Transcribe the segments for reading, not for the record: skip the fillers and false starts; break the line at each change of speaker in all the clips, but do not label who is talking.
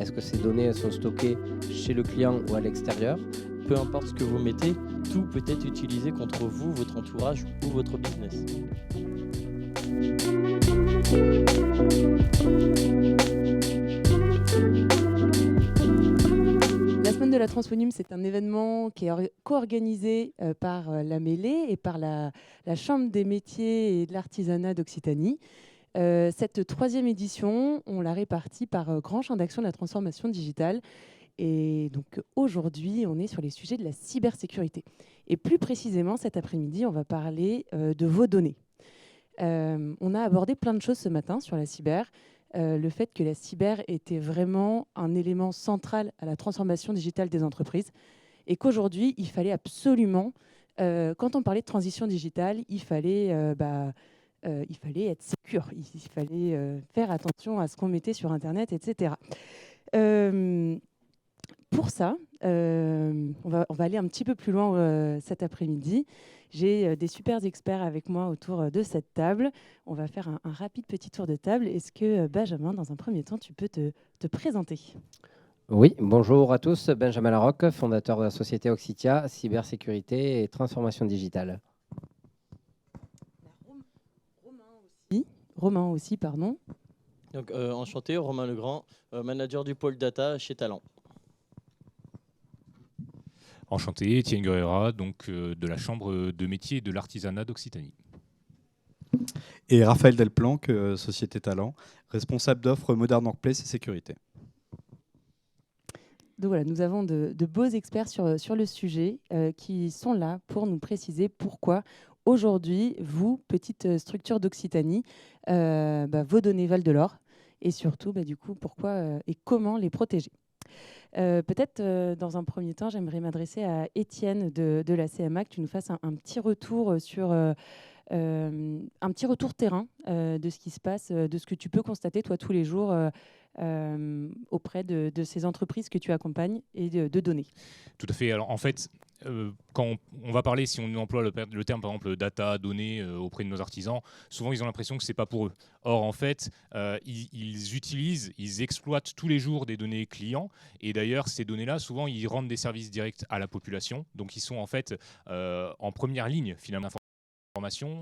Est-ce que ces données elles sont stockées chez le client ou à l'extérieur?
Peu importe ce que vous mettez, tout peut être utilisé contre vous, votre entourage ou votre business.
La semaine de la Transphonium, c'est un événement qui est co-organisé par la Mêlée et par la Chambre des métiers et de l'artisanat d'Occitanie. Cette troisième édition, on l'a répartie par grand champ d'action de la transformation digitale. Et donc aujourd'hui, on est sur les sujets de la cybersécurité. Et plus précisément, cet après-midi, on va parler de vos données. On a abordé plein de choses ce matin sur la cyber. Le fait que la cyber était vraiment un élément central à la transformation digitale des entreprises et qu'aujourd'hui, il fallait absolument, quand on parlait de transition digitale, il fallait être sécure, il fallait faire attention à ce qu'on mettait sur Internet, etc. Pour ça, on va aller un petit peu plus loin cet après-midi. J'ai des super experts avec moi autour de cette table. On va faire un rapide petit tour de table. Est-ce que Benjamin, dans un premier temps, tu peux te présenter?
Oui, bonjour à tous. Benjamin Larocque, fondateur de la société Oxitia, cybersécurité et transformation digitale.
Romain aussi, pardon.
Donc, enchanté, Romain Legrand, manager du pôle data chez Talent.
Enchanté, Étienne Guerrera, donc de la Chambre de métier et de l'artisanat d'Occitanie.
Et Raphaël Delplanque, Société Talent, responsable d'offres Modern Workplace et sécurité.
Donc voilà, nous avons de beaux experts sur le sujet qui sont là pour nous préciser pourquoi aujourd'hui, vous, petite structure d'Occitanie, vos données valent de l'or et surtout, du coup, pourquoi et comment les protéger. Peut-être dans un premier temps, j'aimerais m'adresser à Étienne de la CMA, que tu nous fasses un petit retour sur un petit retour terrain de ce qui se passe, de ce que tu peux constater toi tous les jours auprès de ces entreprises que tu accompagnes et de données.
Tout à fait. Alors en fait, quand on va parler, si on emploie le terme par exemple data, données auprès de nos artisans, souvent ils ont l'impression que c'est pas pour eux. Or en fait, ils exploitent tous les jours des données clients et d'ailleurs ces données-là, souvent ils rendent des services directs à la population. Donc ils sont en fait en première ligne finalement.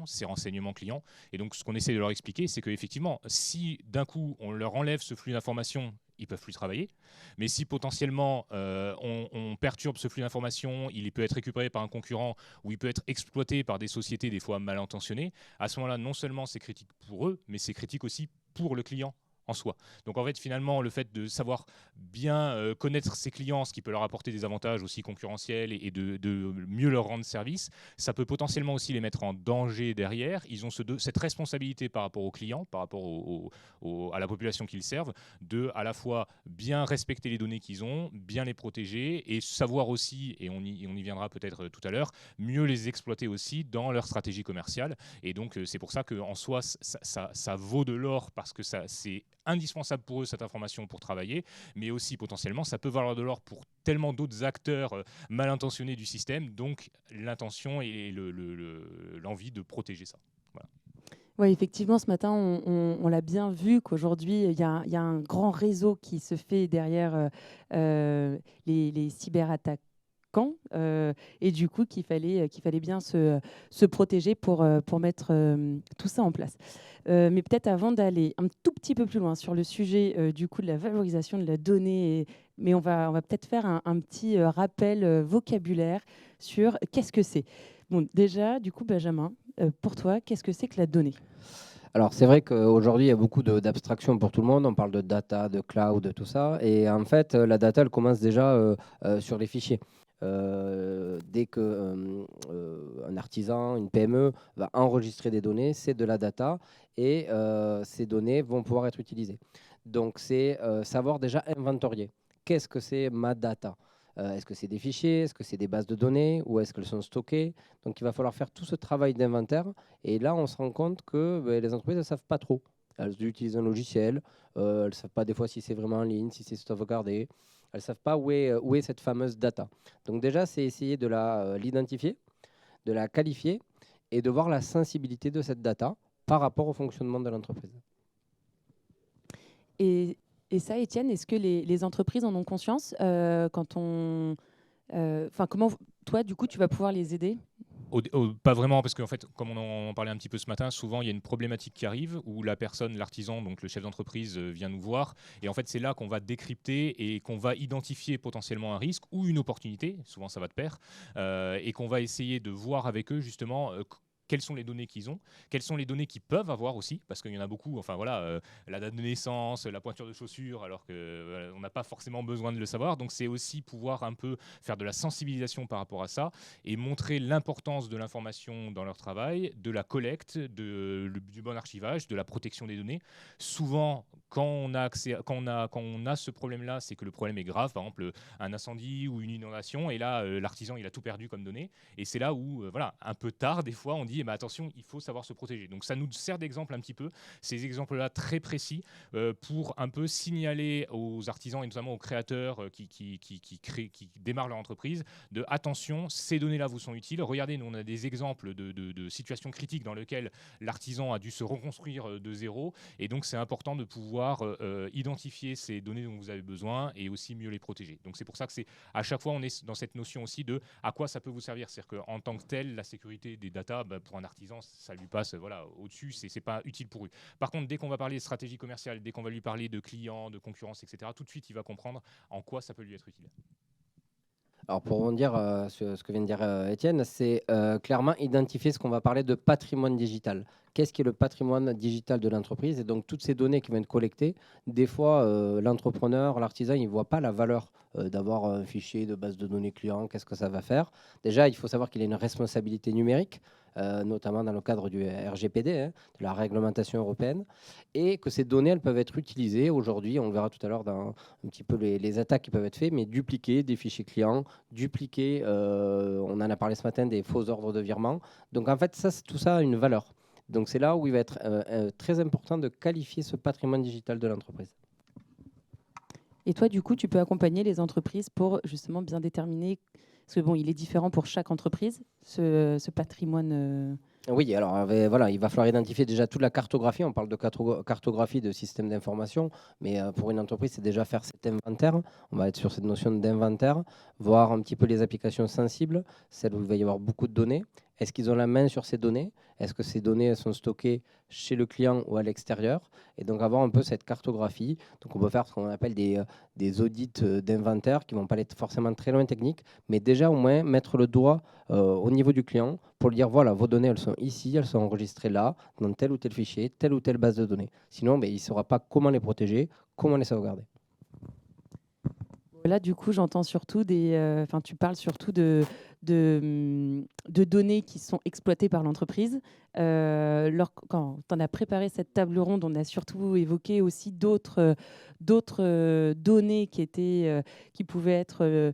Ces renseignements clients. Et donc, ce qu'on essaie de leur expliquer, c'est qu'effectivement, si d'un coup, on leur enlève ce flux d'informations, ils ne peuvent plus travailler. Mais si potentiellement, on perturbe ce flux d'informations, il peut être récupéré par un concurrent ou il peut être exploité par des sociétés des fois mal intentionnées, à ce moment-là, non seulement c'est critique pour eux, mais c'est critique aussi pour le client en soi. Donc en fait, finalement, le fait de savoir bien connaître ses clients, ce qui peut leur apporter des avantages aussi concurrentiels et de mieux leur rendre service, ça peut potentiellement aussi les mettre en danger derrière. Ils ont cette responsabilité par rapport aux clients, par rapport à la population qu'ils servent, de à la fois bien respecter les données qu'ils ont, bien les protéger et savoir aussi, et on y viendra peut-être tout à l'heure, mieux les exploiter aussi dans leur stratégie commerciale. Et donc c'est pour ça qu'en soi, ça vaut de l'or parce que c'est indispensable pour eux cette information pour travailler, mais aussi potentiellement ça peut valoir de l'or pour tellement d'autres acteurs mal intentionnés du système, donc l'intention et l'envie de protéger ça. Voilà.
Oui, effectivement, ce matin, on l'a bien vu qu'aujourd'hui, il y a un grand réseau qui se fait derrière les cyberattaques. Et du coup qu'il fallait bien se protéger pour mettre tout ça en place. Mais peut-être avant d'aller un tout petit peu plus loin sur le sujet du coup de la valorisation de la donnée, mais on va peut-être faire un petit rappel vocabulaire sur qu'est-ce que c'est. Bon, déjà, du coup, Benjamin, pour toi, qu'est-ce que c'est que la donnée ?
Alors, c'est vrai qu'aujourd'hui, il y a beaucoup d'abstractions pour tout le monde. On parle de data, de cloud, tout ça. Et en fait, la data, elle commence déjà sur les fichiers. Dès qu'un artisan, une PME va enregistrer des données, c'est de la data et ces données vont pouvoir être utilisées. Donc, c'est savoir déjà inventorier. Qu'est-ce que c'est ma data ? Est-ce que c'est des fichiers? Est-ce que c'est des bases de données? Ou est-ce qu'elles sont stockées? Donc, il va falloir faire tout ce travail d'inventaire. Et là, on se rend compte que les entreprises ne savent pas trop. Elles utilisent un logiciel. Elles ne savent pas des fois si c'est vraiment en ligne, si c'est sauvegardé. Elles ne savent pas où est cette fameuse data. Donc déjà, c'est essayer de l'identifier, de la qualifier et de voir la sensibilité de cette data par rapport au fonctionnement de l'entreprise.
Et Et ça, Étienne, est-ce que les entreprises en ont conscience quand on... comment, toi, du coup, tu vas pouvoir les aider ?
Pas vraiment, parce qu'en fait, comme on en parlait un petit peu ce matin, souvent il y a une problématique qui arrive où la personne, l'artisan, donc le chef d'entreprise, vient nous voir. Et en fait, c'est là qu'on va décrypter et qu'on va identifier potentiellement un risque ou une opportunité, souvent ça va de pair, et qu'on va essayer de voir avec eux justement quelles sont les données qu'ils ont, quelles sont les données qu'ils peuvent avoir aussi, parce qu'il y en a beaucoup, enfin voilà, la date de naissance, la pointure de chaussure, alors qu'on n'a pas forcément besoin de le savoir. Donc c'est aussi pouvoir un peu faire de la sensibilisation par rapport à ça et montrer l'importance de l'information dans leur travail, de la collecte, du bon archivage, de la protection des données. Souvent, quand on a ce problème-là, c'est que le problème est grave, par exemple un incendie ou une inondation, et là l'artisan il a tout perdu comme données, et c'est là où voilà, un peu tard des fois on dit attention, il faut savoir se protéger. Donc ça nous sert d'exemple un petit peu, ces exemples-là très précis, pour un peu signaler aux artisans et notamment aux créateurs qui démarrent leur entreprise de attention, ces données-là vous sont utiles. Regardez, nous on a des exemples de situations critiques dans lesquelles l'artisan a dû se reconstruire de zéro, et donc c'est important de pouvoir identifier ces données dont vous avez besoin et aussi mieux les protéger. Donc c'est pour ça que à chaque fois on est dans cette notion aussi de à quoi ça peut vous servir. C'est-à-dire qu'en tant que tel, la sécurité des data, pour un artisan, ça lui passe au-dessus, c'est pas utile pour lui. Par contre, dès qu'on va parler de stratégie commerciale, dès qu'on va lui parler de clients, de concurrence, etc., tout de suite, il va comprendre en quoi ça peut lui être utile.
Alors pour rebondir sur ce que vient de dire Étienne, c'est clairement identifier ce qu'on va parler de patrimoine digital. Qu'est-ce qui est le patrimoine digital de l'entreprise? Et donc toutes ces données qui vont être collectées, des fois l'entrepreneur, l'artisan, il ne voit pas la valeur d'avoir un fichier de base de données client, qu'est-ce que ça va faire? Déjà, il faut savoir qu'il a une responsabilité numérique, notamment dans le cadre du RGPD, de la réglementation européenne, et que ces données, elles peuvent être utilisées aujourd'hui, on le verra tout à l'heure dans un petit peu les attaques qui peuvent être faites, mais dupliquer des fichiers clients, dupliquer, on en a parlé ce matin, des faux ordres de virement. Donc en fait, tout ça a une valeur. Donc c'est là où il va être très important de qualifier ce patrimoine digital de l'entreprise.
Et toi, du coup, tu peux accompagner les entreprises pour justement bien déterminer, parce que bon, il est différent pour chaque entreprise, ce patrimoine.
Oui, alors voilà, il va falloir identifier déjà toute la cartographie. On parle de cartographie de système d'information, mais pour une entreprise, c'est déjà faire cet inventaire. On va être sur cette notion d'inventaire, voir un petit peu les applications sensibles, celles où il va y avoir beaucoup de données. Est-ce qu'ils ont la main sur ces données? Est-ce que ces données elles sont stockées chez le client ou à l'extérieur? Et donc avoir un peu cette cartographie. Donc on peut faire ce qu'on appelle des audits d'inventaire qui ne vont pas être forcément très loin techniques, mais déjà au moins mettre le doigt au niveau du client pour lui dire voilà, vos données elles sont ici, elles sont enregistrées là, dans tel ou tel fichier, telle ou telle base de données. Sinon, il ne saura pas comment les protéger, comment les sauvegarder.
Là, du coup, j'entends surtout tu parles surtout de données qui sont exploitées par l'entreprise. Quand on a préparé cette table ronde, on a surtout évoqué aussi d'autres données qui pouvaient être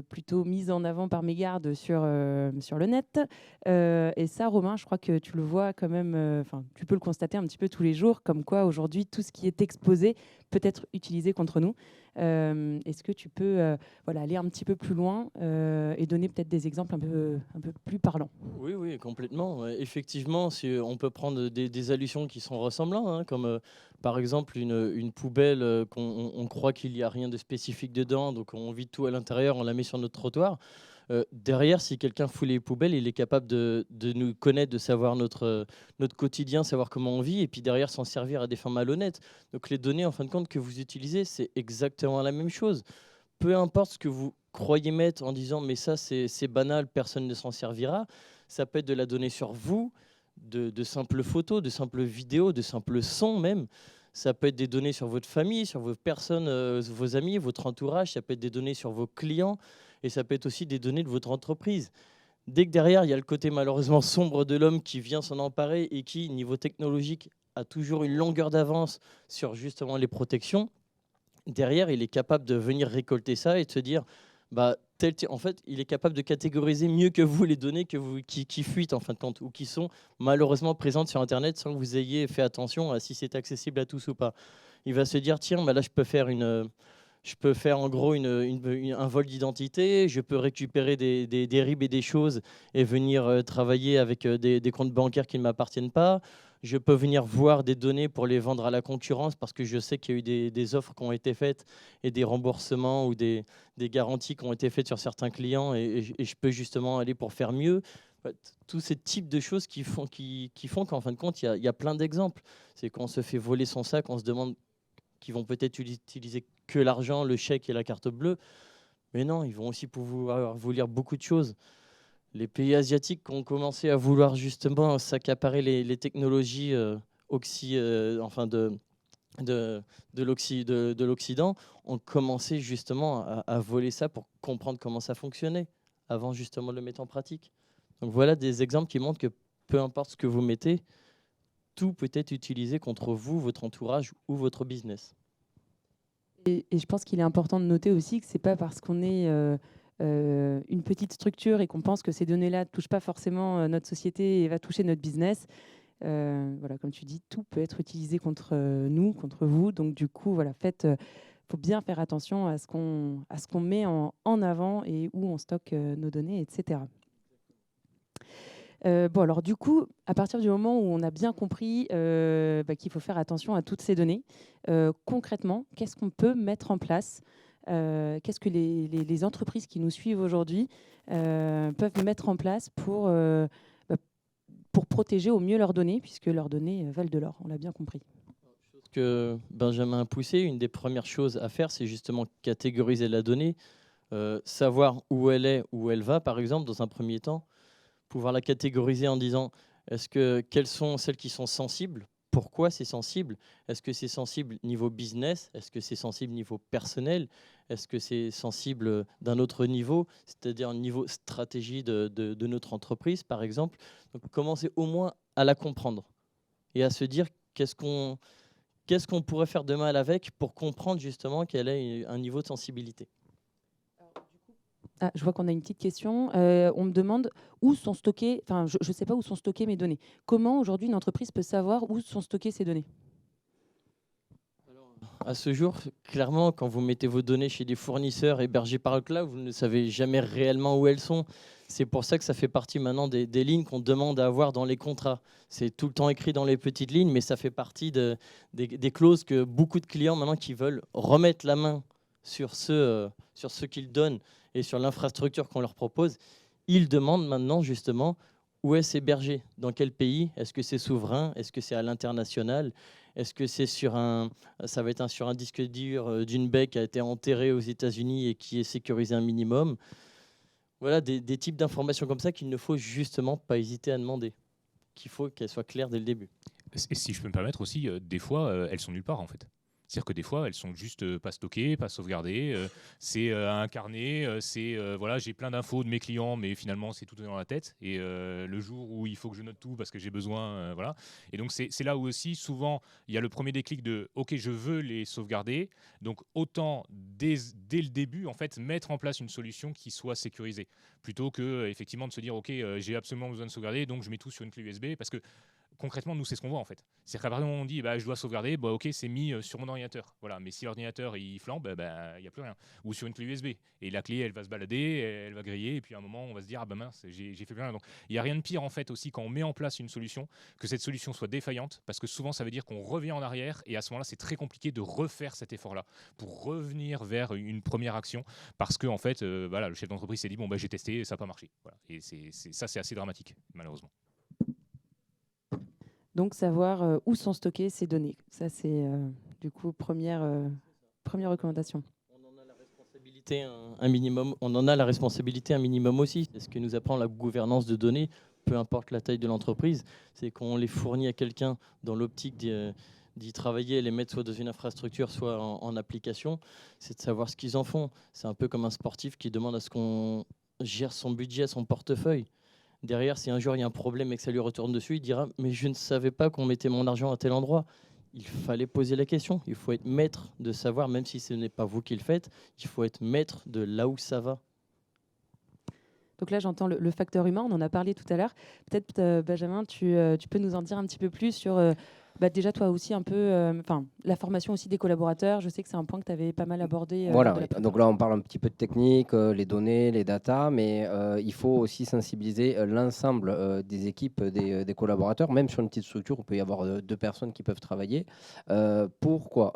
plutôt mises en avant par mégarde sur le net. Et ça, Romain, je crois que tu le vois quand même, tu peux le constater un petit peu tous les jours, comme quoi aujourd'hui, tout ce qui est exposé peut être utilisé contre nous. Est-ce que tu peux aller un petit peu plus loin et donner peut-être des exemples un peu plus parlants?
Oui, complètement. Effectivement, on peut prendre des allusions qui sont ressemblantes, comme par exemple une poubelle qu'on croit qu'il n'y a rien de spécifique dedans, donc on vide tout à l'intérieur, on la met sur notre trottoir. Derrière, si quelqu'un fout les poubelles, il est capable de nous connaître, de savoir notre quotidien, savoir comment on vit, et puis derrière s'en servir à des fins malhonnêtes. Donc les données, en fin de compte, que vous utilisez, c'est exactement la même chose. Peu importe ce que vous croyez mettre en disant mais ça c'est banal, personne ne s'en servira, ça peut être de la donnée sur vous, de simples photos, de simples vidéos, de simples sons même. Ça peut être des données sur votre famille, sur vos personnes, vos amis, votre entourage, ça peut être des données sur vos clients, et ça peut être aussi des données de votre entreprise. Dès que derrière, il y a le côté malheureusement sombre de l'homme qui vient s'en emparer et qui, niveau technologique, a toujours une longueur d'avance sur justement les protections, derrière, il est capable de venir récolter ça et de se dire, en fait, il est capable de catégoriser mieux que vous les données qui fuitent en fin de compte, ou qui sont malheureusement présentes sur Internet sans que vous ayez fait attention à si c'est accessible à tous ou pas. Il va se dire, tiens, là, je peux faire en gros un vol d'identité, je peux récupérer des RIB et des choses et venir travailler avec des comptes bancaires qui ne m'appartiennent pas. Je peux venir voir des données pour les vendre à la concurrence parce que je sais qu'il y a eu des offres qui ont été faites et des remboursements ou des garanties qui ont été faites sur certains clients et je peux justement aller pour faire mieux. Tous ces types de choses qui font qu'en fin de compte, il y a plein d'exemples. C'est qu'on se fait voler son sac, on se demande qu'ils vont peut-être utiliser que l'argent, le chèque et la carte bleue. Mais non, ils vont aussi pouvoir vous lire beaucoup de choses. Les pays asiatiques qui ont commencé à vouloir justement s'accaparer les technologies de l'Occident ont commencé justement à voler ça pour comprendre comment ça fonctionnait avant justement de le mettre en pratique. Donc voilà des exemples qui montrent que peu importe ce que vous mettez, tout peut être utilisé contre vous, votre entourage ou votre business.
Et je pense qu'il est important de noter aussi que ce n'est pas parce qu'on est une petite structure et qu'on pense que ces données-là ne touchent pas forcément notre société et va toucher notre business. Voilà, comme tu dis, tout peut être utilisé contre nous, contre vous. Donc du coup, voilà, faut bien faire attention à ce qu'on met en avant et où on stocke nos données, etc. Bon, alors du coup, à partir du moment où on a bien compris qu'il faut faire attention à toutes ces données, concrètement, qu'est-ce qu'on peut mettre en place? Qu'est-ce que les entreprises qui nous suivent aujourd'hui peuvent mettre en place pour protéger au mieux leurs données, puisque leurs données valent de l'or, on l'a bien compris.
Ce que Benjamin a poussé, une des premières choses à faire, c'est justement catégoriser la donnée, savoir où elle est, où elle va, par exemple, dans un premier temps, pouvoir la catégoriser en disant quelles sont celles qui sont sensibles, pourquoi c'est sensible, est-ce que c'est sensible niveau business, est-ce que c'est sensible niveau personnel, est-ce que c'est sensible d'un autre niveau, c'est-à-dire niveau stratégie de notre entreprise, par exemple. Donc commencer au moins à la comprendre et à se dire qu'est-ce qu'on pourrait faire de mal avec pour comprendre justement qu'elle a un niveau de sensibilité.
Ah, je vois qu'on a une petite question. On me demande où sont stockées, enfin je ne sais pas où sont stockées mes données. Comment aujourd'hui une entreprise peut savoir où sont stockées ses données?
À ce jour, clairement, quand vous mettez vos données chez des fournisseurs hébergés par le cloud, vous ne savez jamais réellement où elles sont. C'est pour ça que ça fait partie maintenant des lignes qu'on demande à avoir dans les contrats. C'est tout le temps écrit dans les petites lignes, mais ça fait partie des clauses que beaucoup de clients maintenant qui veulent remettre la main sur ce qu'ils donnent et sur l'infrastructure qu'on leur propose, ils demandent maintenant justement où est-ce hébergé, dans quel pays, est-ce que c'est souverain, est-ce que c'est à l'international, est-ce que c'est sur un disque dur d'une baie qui a été enterré aux États-Unis et qui est sécurisé un minimum. Voilà des types d'informations comme ça qu'il ne faut justement pas hésiter à demander, qu'il faut qu'elles soient claires dès le début.
Et si je peux me permettre aussi, des fois, elles sont nulle part en fait. C'est-à-dire que des fois, elles sont juste pas stockées, pas sauvegardées. C'est un carnet, voilà, j'ai plein d'infos de mes clients, mais finalement, c'est tout dans la tête. Et le jour où il faut que je note tout parce que j'ai besoin, voilà. Et donc, c'est là où aussi, souvent, il y a le premier déclic de OK, je veux les sauvegarder. Donc, autant dès le début, en fait, mettre en place une solution qui soit sécurisée. Plutôt que, effectivement, de se dire OK, j'ai absolument besoin de sauvegarder, donc je mets tout sur une clé USB. Parce que concrètement, nous, c'est ce qu'on voit en fait. C'est qu'à partir du moment où on dit je dois sauvegarder, ok, c'est mis sur mon ordinateur. Voilà. Mais si l'ordinateur il flambe, il n'y a plus rien. Ou sur une clé USB. Et la clé, elle va se balader, elle va griller, et puis à un moment, on va se dire mince, j'ai fait plus rien. Donc il n'y a rien de pire en fait aussi quand on met en place une solution, que cette solution soit défaillante, parce que souvent ça veut dire qu'on revient en arrière, et à ce moment-là, c'est très compliqué de refaire cet effort-là pour revenir vers une première action, parce que en fait, le chef d'entreprise s'est dit j'ai testé, ça n'a pas marché. Voilà. Et ça, c'est assez dramatique, malheureusement.
Donc, savoir où sont stockées ces données. Ça, c'est du coup première recommandation.
On en a la responsabilité un minimum. On en a la responsabilité un minimum aussi. C'est ce que nous apprend la gouvernance de données, peu importe la taille de l'entreprise. C'est qu'on les fournit à quelqu'un dans l'optique d'y travailler, les mettre soit dans une infrastructure, soit en application. C'est de savoir ce qu'ils en font. C'est un peu comme un sportif qui demande à ce qu'on gère son budget, son portefeuille. Derrière, si un jour il y a un problème et que ça lui retourne dessus, il dira « mais je ne savais pas qu'on mettait mon argent à tel endroit ». Il fallait poser la question. Il faut être maître de savoir, même si ce n'est pas vous qui le faites, il faut être maître de là où ça va.
Donc là, j'entends le facteur humain, on en a parlé tout à l'heure. Peut-être, Benjamin, tu peux nous en dire un petit peu plus sur Déjà, toi aussi, un peu, la formation aussi des collaborateurs, je sais que c'est un point que tu avais pas mal abordé.
Voilà,
lors de la
donc là on parle un petit peu de technique, les données, les datas, mais il faut aussi sensibiliser l'ensemble des équipes, des collaborateurs, même sur une petite structure où il peut y avoir 2 personnes qui peuvent travailler. Pourquoi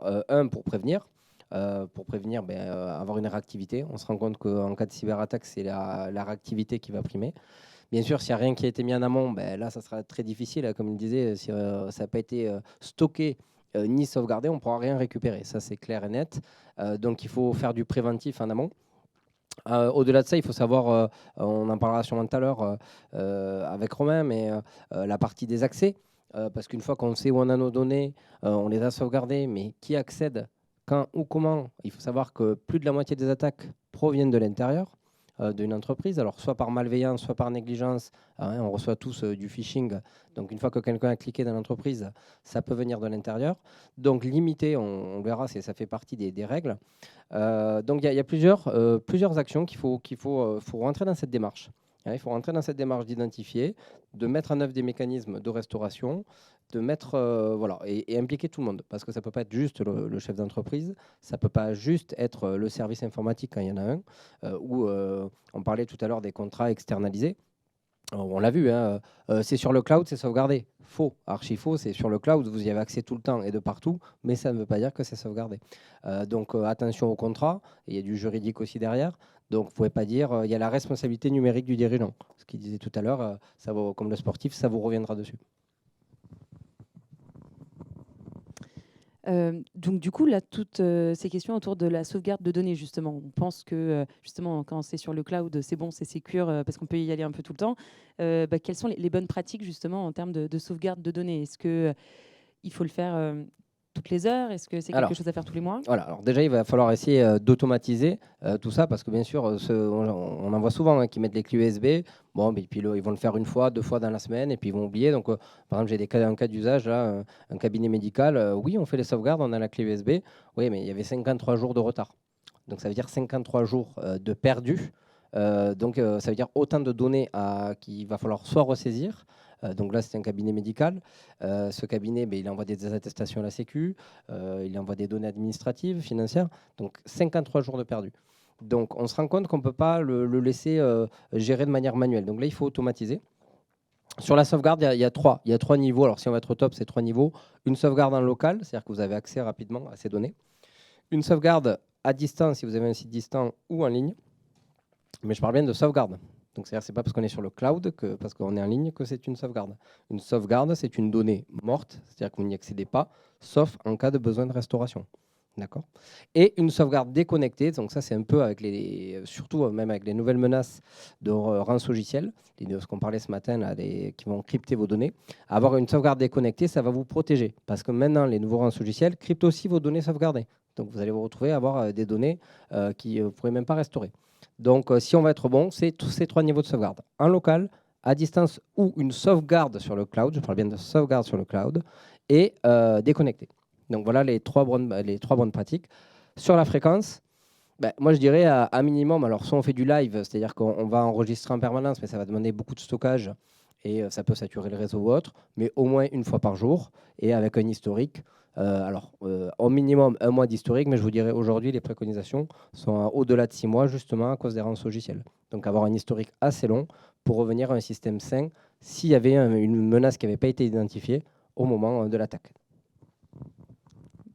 pour prévenir. Avoir une réactivité. On se rend compte qu'en cas de cyberattaque, c'est la réactivité qui va primer. Bien sûr, s'il n'y a rien qui a été mis en amont, là, ça sera très difficile. Comme il disait, si ça n'a pas été stocké ni sauvegardé, on ne pourra rien récupérer. Ça, c'est clair et net. Donc, il faut faire du préventif en amont. Au-delà de ça, il faut savoir, on en parlera sûrement tout à l'heure avec Romain, mais la partie des accès, parce qu'une fois qu'on sait où on a nos données, on les a sauvegardées, mais qui accède, quand ou comment, il faut savoir que plus de la moitié des attaques proviennent de l'intérieur d'une entreprise, alors soit par malveillance, soit par négligence. On reçoit tous du phishing, donc une fois que quelqu'un a cliqué dans l'entreprise, ça peut venir de l'intérieur. Donc limiter, on verra, ça fait partie des règles. Donc il y a plusieurs actions qu'il faut rentrer dans cette démarche. Il faut rentrer dans cette démarche d'identifier, de mettre en œuvre des mécanismes de restauration, de mettre et impliquer tout le monde, parce que ça peut pas être juste le chef d'entreprise, ça peut pas juste être le service informatique quand il y en a un, ou on parlait tout à l'heure des contrats externalisés. On l'a vu, c'est sur le cloud, c'est sauvegardé. Faux, archi faux, c'est sur le cloud, vous y avez accès tout le temps et de partout, mais ça ne veut pas dire que c'est sauvegardé. Donc attention au contrat, il y a du juridique aussi derrière. Donc vous ne pouvez pas dire, il y a la responsabilité numérique du dirigeant. Ce qu'il disait tout à l'heure, ça vaut, comme le sportif, ça vous reviendra dessus.
Donc du coup, là, toutes ces questions autour de la sauvegarde de données, justement, on pense que justement, quand c'est sur le cloud, c'est bon, c'est sécure, parce qu'on peut y aller un peu tout le temps. Quelles sont les bonnes pratiques, justement, en termes de sauvegarde de données? Est-ce qu'il faut le faire toutes les heures? Est-ce que c'est quelque chose à faire tous les mois?
Voilà, alors déjà, il va falloir essayer d'automatiser tout ça, parce que bien sûr, on en voit souvent qui mettent les clés USB. Bon, puis ils vont le faire 1 fois, 2 fois dans la semaine, et puis ils vont oublier. Donc, par exemple, j'ai un cas d'usage, là, un cabinet médical. Oui, on fait les sauvegardes, on a la clé USB. Oui, mais il y avait 53 jours de retard. Donc, ça veut dire 53 jours de perdus. Donc, ça veut dire autant de données qu'il va falloir soit ressaisir. Donc là, c'est un cabinet médical. Ce cabinet, il envoie des attestations à la Sécu, il envoie des données administratives, financières. Donc 53 jours de perdu. Donc on se rend compte qu'on ne peut pas le laisser gérer de manière manuelle. Donc là, il faut automatiser. Sur la sauvegarde, il y a 3 niveaux. Alors si on va être au top, c'est 3 niveaux. Une sauvegarde en local, c'est-à-dire que vous avez accès rapidement à ces données. Une sauvegarde à distance, si vous avez un site distant ou en ligne. Mais je parle bien de sauvegarde. Donc, c'est-à-dire, c'est pas parce qu'on est sur le cloud, parce qu'on est en ligne, que c'est une sauvegarde. Une sauvegarde, c'est une donnée morte, c'est-à-dire que vous n'y accédez pas, sauf en cas de besoin de restauration. D'accord. Et une sauvegarde déconnectée, donc ça, c'est un peu surtout même avec les nouvelles menaces de rançongiciel, ce qu'on parlait ce matin, là, qui vont crypter vos données. Avoir une sauvegarde déconnectée, ça va vous protéger, parce que maintenant, les nouveaux rançongiciels cryptent aussi vos données sauvegardées. Donc, vous allez vous retrouver à avoir des données qui vous ne pourrez même pas restaurer. Donc, si on va être bon, c'est tous ces 3 niveaux de sauvegarde. En local, à distance ou une sauvegarde sur le cloud, je parle bien de sauvegarde sur le cloud, et déconnecté. Donc, voilà les 3 bonnes pratiques. Sur la fréquence, moi, je dirais à minimum, alors soit on fait du live, c'est-à-dire qu'on va enregistrer en permanence, mais ça va demander beaucoup de stockage et ça peut saturer le réseau ou autre, mais au moins 1 fois par jour et avec un historique. Au minimum 1 mois d'historique, mais je vous dirais aujourd'hui, les préconisations sont au-delà de 6 mois, justement à cause des rançongiciels. Donc avoir un historique assez long pour revenir à un système sain s'il y avait une menace qui n'avait pas été identifiée au moment de l'attaque.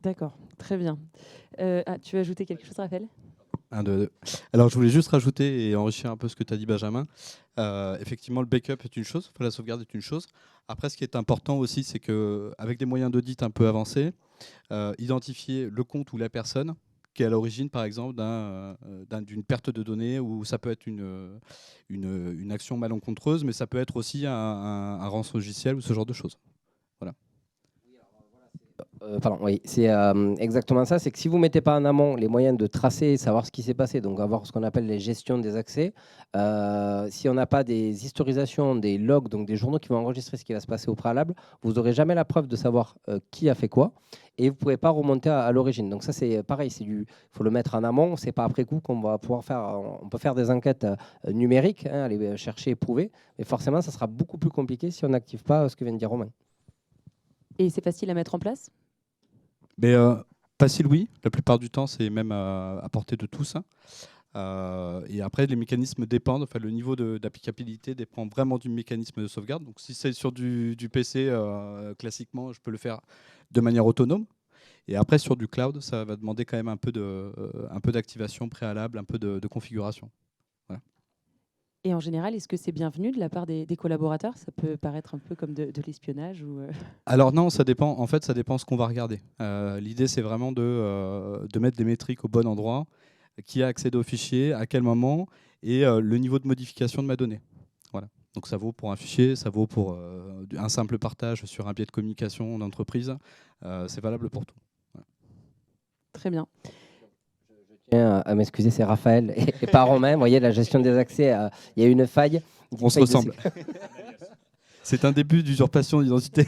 D'accord, très bien. Tu veux ajouter quelque chose, Raphaël ?
1, 2, 2. Alors, je voulais juste rajouter et enrichir un peu ce que tu as dit, Benjamin. Effectivement, le backup est une chose, la sauvegarde est une chose. Après, ce qui est important aussi, c'est qu'avec des moyens d'audit un peu avancés, identifier le compte ou la personne qui est à l'origine, par exemple, d'une perte de données, ou ça peut être une action malencontreuse, mais ça peut être aussi un rançongiciel ou ce genre de choses. Voilà.
Oui, c'est exactement ça. C'est que si vous ne mettez pas en amont les moyens de tracer, savoir ce qui s'est passé, donc avoir ce qu'on appelle les gestions des accès, si on n'a pas des historisations, des logs, donc des journaux qui vont enregistrer ce qui va se passer au préalable, vous n'aurez jamais la preuve de savoir qui a fait quoi et vous ne pourrez pas remonter à l'origine. Donc ça, c'est pareil, il faut le mettre en amont. Ce n'est pas après coup qu'on va pouvoir faire. On peut faire des enquêtes numériques, aller chercher et prouver, mais forcément, ça sera beaucoup plus compliqué si on n'active pas ce que vient de dire Romain.
Et c'est facile à mettre en place?
Mais facile, oui. La plupart du temps, c'est même à portée de tous, hein. Et après, les mécanismes dépendent. Enfin, le niveau d'applicabilité dépend vraiment du mécanisme de sauvegarde. Donc, si c'est sur du PC, classiquement, je peux le faire de manière autonome. Et après, sur du cloud, ça va demander quand même un peu d'activation préalable, un peu de configuration. Voilà.
Et en général, est-ce que c'est bienvenu de la part des collaborateurs? Ça peut paraître un peu comme de l'espionnage ou
Alors non, ça dépend. En fait, ça dépend ce qu'on va regarder. L'idée, c'est vraiment de mettre des métriques au bon endroit, qui a accédé au fichier, à quel moment, et le niveau de modification de ma donnée. Voilà. Donc ça vaut pour un fichier, ça vaut pour un simple partage sur un biais de communication d'entreprise. C'est valable pour tout. Voilà.
Très bien.
Je tiens à m'excuser, c'est Raphaël et pas Romain. Vous voyez, la gestion des accès, il y a une faille.
On se ressemble. C'est un début d'usurpation d'identité.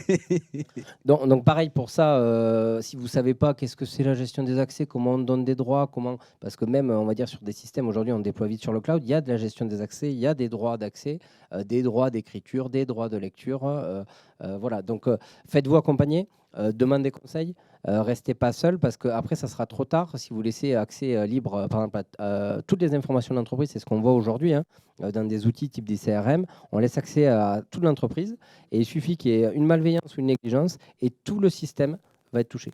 Donc pareil pour ça, si vous ne savez pas qu'est-ce que c'est la gestion des accès, comment on donne des droits, parce que même on va dire sur des systèmes aujourd'hui on déploie vite sur le cloud, il y a de la gestion des accès, il y a des droits d'accès, des droits d'écriture, des droits de lecture, voilà. Donc faites-vous accompagner, demandez conseil, restez pas seul parce qu'après ça sera trop tard si vous laissez accès libre, par exemple à toutes les informations d'entreprise, c'est ce qu'on voit aujourd'hui dans des outils type des CRM, on laisse accès à toute l'entreprise et il suffit qu'il y ait une malveillance ou une négligence et tout le système va être touché.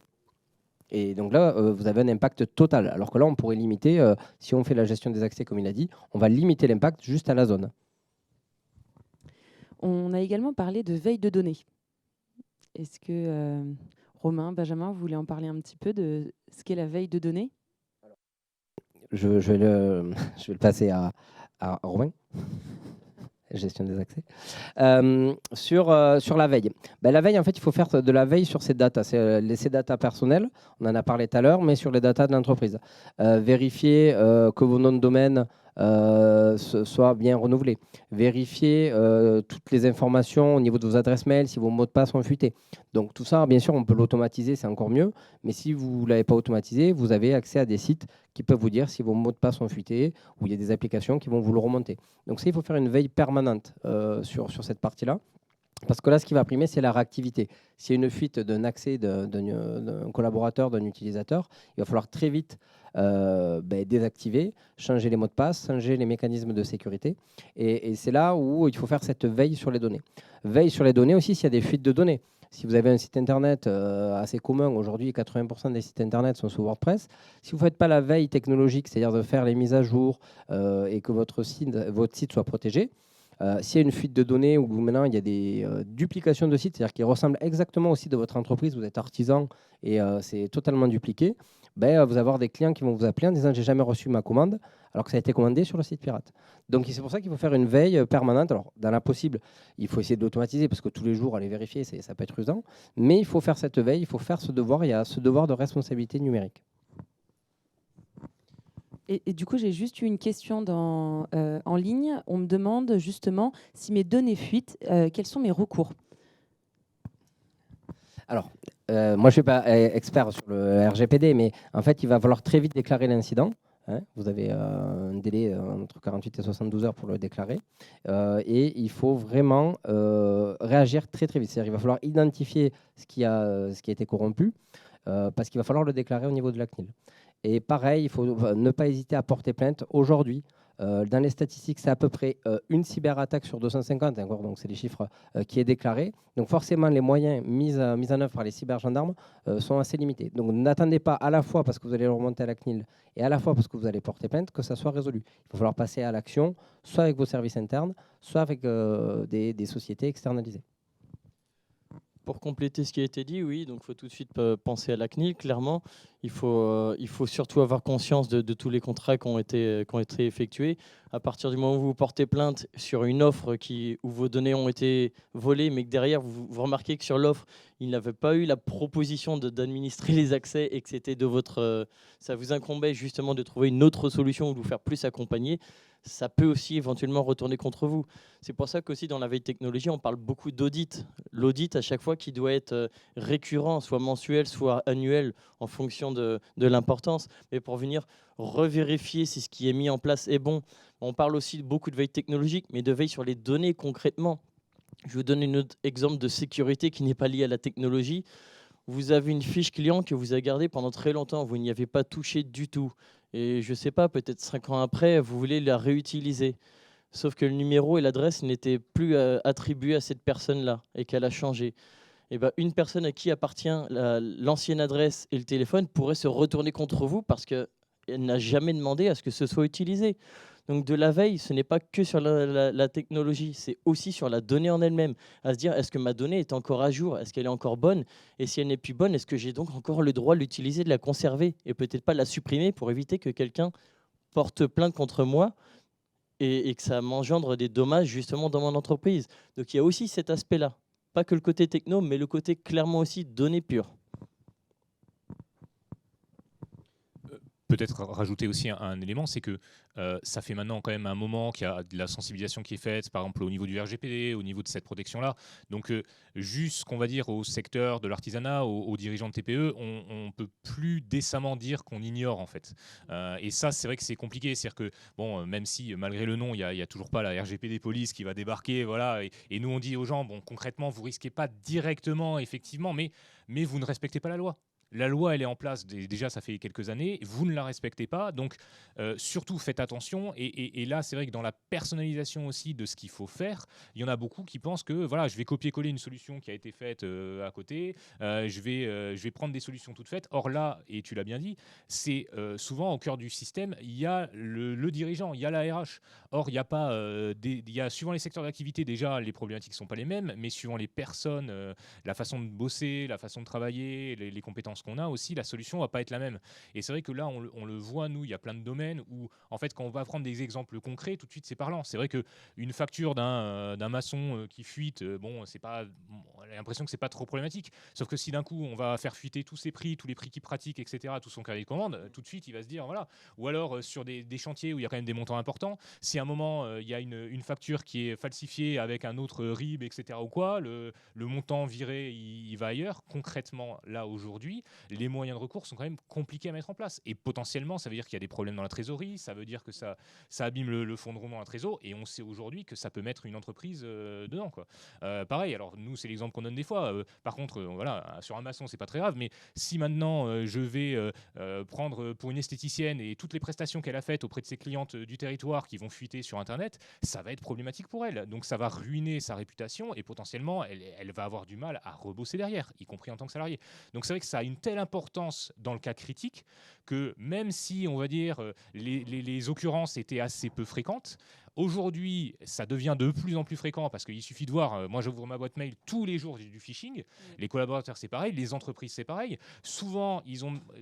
Et donc là, vous avez un impact total. Alors que là, on pourrait limiter, si on fait la gestion des accès comme il a dit, on va limiter l'impact juste à la zone.
On a également parlé de veille de données. Est-ce que Romain, Benjamin, vous voulez en parler un petit peu de ce qu'est la veille de données?
Je vais le passer à Romain. Gestion des accès. Sur la veille. La veille, en fait, il faut faire de la veille sur ces datas. C'est ces datas personnelles, on en a parlé tout à l'heure, mais sur les datas de l'entreprise. Vérifier que vos noms de domaine soient bien renouvelés. Vérifier toutes les informations au niveau de vos adresses mail, si vos mots de passe sont fuités. Donc tout ça, bien sûr, on peut l'automatiser, c'est encore mieux. Mais si vous ne l'avez pas automatisé, vous avez accès à des sites qui peuvent vous dire si vos mots de passe sont fuités ou il y a des applications qui vont vous le remonter. Donc ça, il faut faire une veille permanente sur cette partie-là. Parce que là, ce qui va primer, c'est la réactivité. S'il y a une fuite d'un accès d'un collaborateur, d'un utilisateur, il va falloir très vite désactiver, changer les mots de passe, changer les mécanismes de sécurité. Et c'est là où il faut faire cette veille sur les données. Veille sur les données aussi s'il y a des fuites de données. Si vous avez un site internet assez commun, aujourd'hui 80% des sites internet sont sous WordPress, si vous ne faites pas la veille technologique, c'est-à-dire de faire les mises à jour et que votre site soit protégé, s'il y a une fuite de données ou maintenant il y a des duplications de sites, c'est-à-dire qui ressemblent exactement au site de votre entreprise, vous êtes artisan et c'est totalement dupliqué, vous allez avoir des clients qui vont vous appeler en disant j'ai jamais reçu ma commande alors que ça a été commandé sur le site pirate. Donc c'est pour ça qu'il faut faire une veille permanente. Alors dans l'impossible, il faut essayer de l'automatiser parce que tous les jours aller vérifier, ça peut être usant, mais il faut faire cette veille, il faut faire ce devoir, il y a ce devoir de responsabilité numérique.
Et du coup, j'ai juste eu une question en ligne. On me demande justement si mes données fuitent, quels sont mes recours?
Alors, moi, je ne suis pas expert sur le RGPD, mais en fait, il va falloir très vite déclarer l'incident. Vous avez un délai entre 48 et 72 heures pour le déclarer. Et il faut vraiment réagir très, très vite. C'est-à-dire qu'il va falloir identifier ce qui a été corrompu, parce qu'il va falloir le déclarer au niveau de la CNIL. Et pareil, il faut ne pas hésiter à porter plainte. Aujourd'hui, dans les statistiques, c'est à peu près une cyberattaque sur 250, donc c'est les chiffres qui est déclaré. Donc forcément, les moyens mis en œuvre par les cybergendarmes sont assez limités. Donc n'attendez pas à la fois parce que vous allez le remonter à la CNIL et à la fois parce que vous allez porter plainte que ça soit résolu. Il va falloir passer à l'action, soit avec vos services internes, soit avec des sociétés externalisées.
Pour compléter ce qui a été dit, oui, donc il faut tout de suite penser à la CNIL, clairement. Il faut surtout avoir conscience de tous les contrats qui ont été effectués. À partir du moment où vous portez plainte sur une offre où vos données ont été volées, mais que derrière, vous remarquez que sur l'offre, il n'avait pas eu la proposition d'administrer les accès et que c'était ça vous incombait justement de trouver une autre solution ou de vous faire plus accompagner, ça peut aussi éventuellement retourner contre vous. C'est pour ça qu'aussi dans la veille technologie, on parle beaucoup d'audit. L'audit, à chaque fois, qui doit être récurrent, soit mensuel, soit annuel, en fonction de l'importance. Mais pour venir revérifier si ce qui est mis en place est bon. On parle aussi beaucoup de veille technologique, mais de veille sur les données concrètement. Je vous donne un autre exemple de sécurité qui n'est pas lié à la technologie. Vous avez une fiche client que vous avez gardée pendant très longtemps, vous n'y avez pas touché du tout. Et je ne sais pas, peut-être 5 ans après, vous voulez la réutiliser. Sauf que le numéro et l'adresse n'étaient plus attribués à cette personne-là et qu'elle a changé. Et ben, une personne à qui appartient l'ancienne adresse et le téléphone pourrait se retourner contre vous parce qu'elle n'a jamais demandé à ce que ce soit utilisé. Donc de la veille, ce n'est pas que sur la technologie, c'est aussi sur la donnée en elle-même. À se dire, est-ce que ma donnée est encore à jour? Est-ce qu'elle est encore bonne? Et si elle n'est plus bonne, est-ce que j'ai donc encore le droit de l'utiliser, de la conserver et peut-être pas de la supprimer pour éviter que quelqu'un porte plainte contre moi et que ça m'engendre des dommages justement dans mon entreprise. Donc il y a aussi cet aspect-là. Pas que le côté techno, mais le côté clairement aussi données pures.
Peut-être rajouter aussi un élément, c'est que ça fait maintenant quand même un moment qu'il y a de la sensibilisation qui est faite, par exemple au niveau du RGPD, au niveau de cette protection-là. Donc juste, qu'on va dire, au secteur de l'artisanat, aux dirigeants de TPE, on ne peut plus décemment dire qu'on ignore en fait. Et ça, c'est vrai que c'est compliqué. C'est-à-dire que, bon, même si malgré le nom, il n'y a toujours pas la RGPD police qui va débarquer, voilà, et nous on dit aux gens, bon, concrètement, vous risquez pas directement, effectivement, mais vous ne respectez pas la loi. La loi, elle est en place, déjà ça fait quelques années, vous ne la respectez pas, donc surtout faites attention, et là c'est vrai que dans la personnalisation aussi de ce qu'il faut faire, il y en a beaucoup qui pensent que voilà, je vais copier-coller une solution qui a été faite à côté, je vais prendre des solutions toutes faites, or là, et tu l'as bien dit, c'est souvent au cœur du système, il y a le dirigeant, il y a la RH, or il y a pas, il y a, suivant les secteurs d'activité déjà, les problématiques ne sont pas les mêmes, mais suivant les personnes, la façon de bosser, la façon de travailler, les compétences qu'on a aussi, la solution va pas être la même. Et c'est vrai que là, on le voit, nous, il y a plein de domaines où, en fait, quand on va prendre des exemples concrets, tout de suite, c'est parlant. C'est vrai qu'une facture d'un maçon qui fuite, bon, c'est pas, on a l'impression que c'est pas trop problématique. Sauf que si d'un coup, on va faire fuiter tous ses prix, tous les prix qu'il pratique, etc., tout son carnet de commande, tout de suite, il va se dire, voilà. Ou alors, sur des chantiers où il y a quand même des montants importants, si à un moment, il y a une facture qui est falsifiée avec un autre RIB, etc., ou quoi, le montant viré, il va ailleurs. Concrètement, là, aujourd'hui, les moyens de recours sont quand même compliqués à mettre en place. Et potentiellement, ça veut dire qu'il y a des problèmes dans la trésorerie, ça veut dire que ça abîme le fonds de roulement à la trésor, et on sait aujourd'hui que ça peut mettre une entreprise dedans, quoi. Pareil, alors nous, c'est l'exemple qu'on donne des fois. Par contre, voilà, sur un maçon, c'est pas très grave, mais si maintenant je vais prendre pour une esthéticienne et toutes les prestations qu'elle a faites auprès de ses clientes du territoire qui vont fuiter sur Internet, ça va être problématique pour elle. Donc ça va ruiner sa réputation et potentiellement, elle va avoir du mal à rebosser derrière, y compris en tant que salarié. Donc c'est vrai que ça a une telle importance dans le cas critique que même si, on va dire, les occurrences étaient assez peu fréquentes, aujourd'hui, ça devient de plus en plus fréquent parce qu'il suffit de voir, moi j'ouvre ma boîte mail tous les jours, j'ai du phishing, les collaborateurs c'est pareil, les entreprises c'est pareil. Souvent,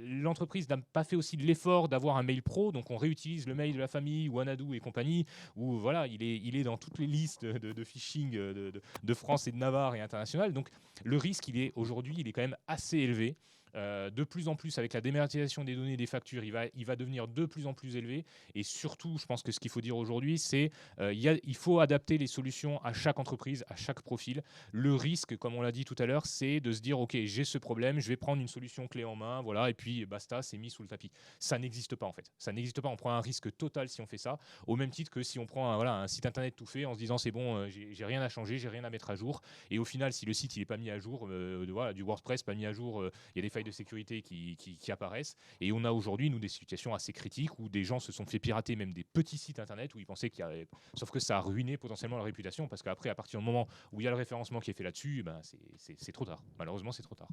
l'entreprise n'a pas fait aussi de l'effort d'avoir un mail pro, donc on réutilise le mail de la famille, Wanadoo et compagnie, où voilà, il est dans toutes les listes de phishing de France et de Navarre et international. Donc le risque, aujourd'hui, il est quand même assez élevé. De plus en plus, avec la dématérialisation des données des factures, il va devenir de plus en plus élevé. Et surtout, je pense que ce qu'il faut dire aujourd'hui, c'est il faut adapter les solutions à chaque entreprise, à chaque profil. Le risque, comme on l'a dit tout à l'heure, c'est de se dire, OK, j'ai ce problème, je vais prendre une solution clé en main, voilà, et puis basta, c'est mis sous le tapis. Ça n'existe pas, en fait. Ça n'existe pas. On prend un risque total si on fait ça, au même titre que si on prend un site internet tout fait en se disant, c'est bon, j'ai rien à changer, j'ai rien à mettre à jour. Et au final, si le site n'est pas mis à jour, voilà, du WordPress pas mis à jour, il y a des failles de sécurité qui apparaissent. Et on a aujourd'hui, nous, des situations assez critiques où des gens se sont fait pirater même des petits sites internet où ils pensaient qu'il y avait... Sauf que ça a ruiné potentiellement leur réputation parce qu'après, à partir du moment où il y a le référencement qui est fait là-dessus, ben, c'est trop tard. Malheureusement, c'est trop tard.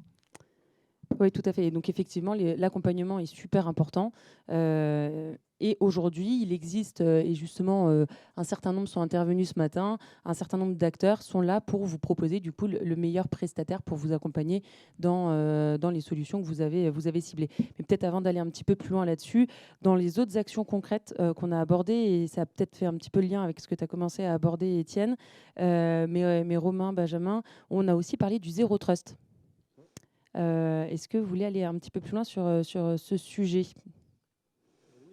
Oui, tout à fait. Et donc, effectivement, l'accompagnement est super important. Et aujourd'hui, il existe, et justement, un certain nombre sont intervenus ce matin, un certain nombre d'acteurs sont là pour vous proposer du coup le meilleur prestataire pour vous accompagner dans les solutions que vous avez ciblées. Mais peut-être avant d'aller un petit peu plus loin là-dessus, dans les autres actions concrètes qu'on a abordées, et ça a peut-être fait un petit peu le lien avec ce que tu as commencé à aborder, Étienne, mais Romain, Benjamin, on a aussi parlé du Zero Trust. Est-ce que vous voulez aller un petit peu plus loin sur ce sujet ?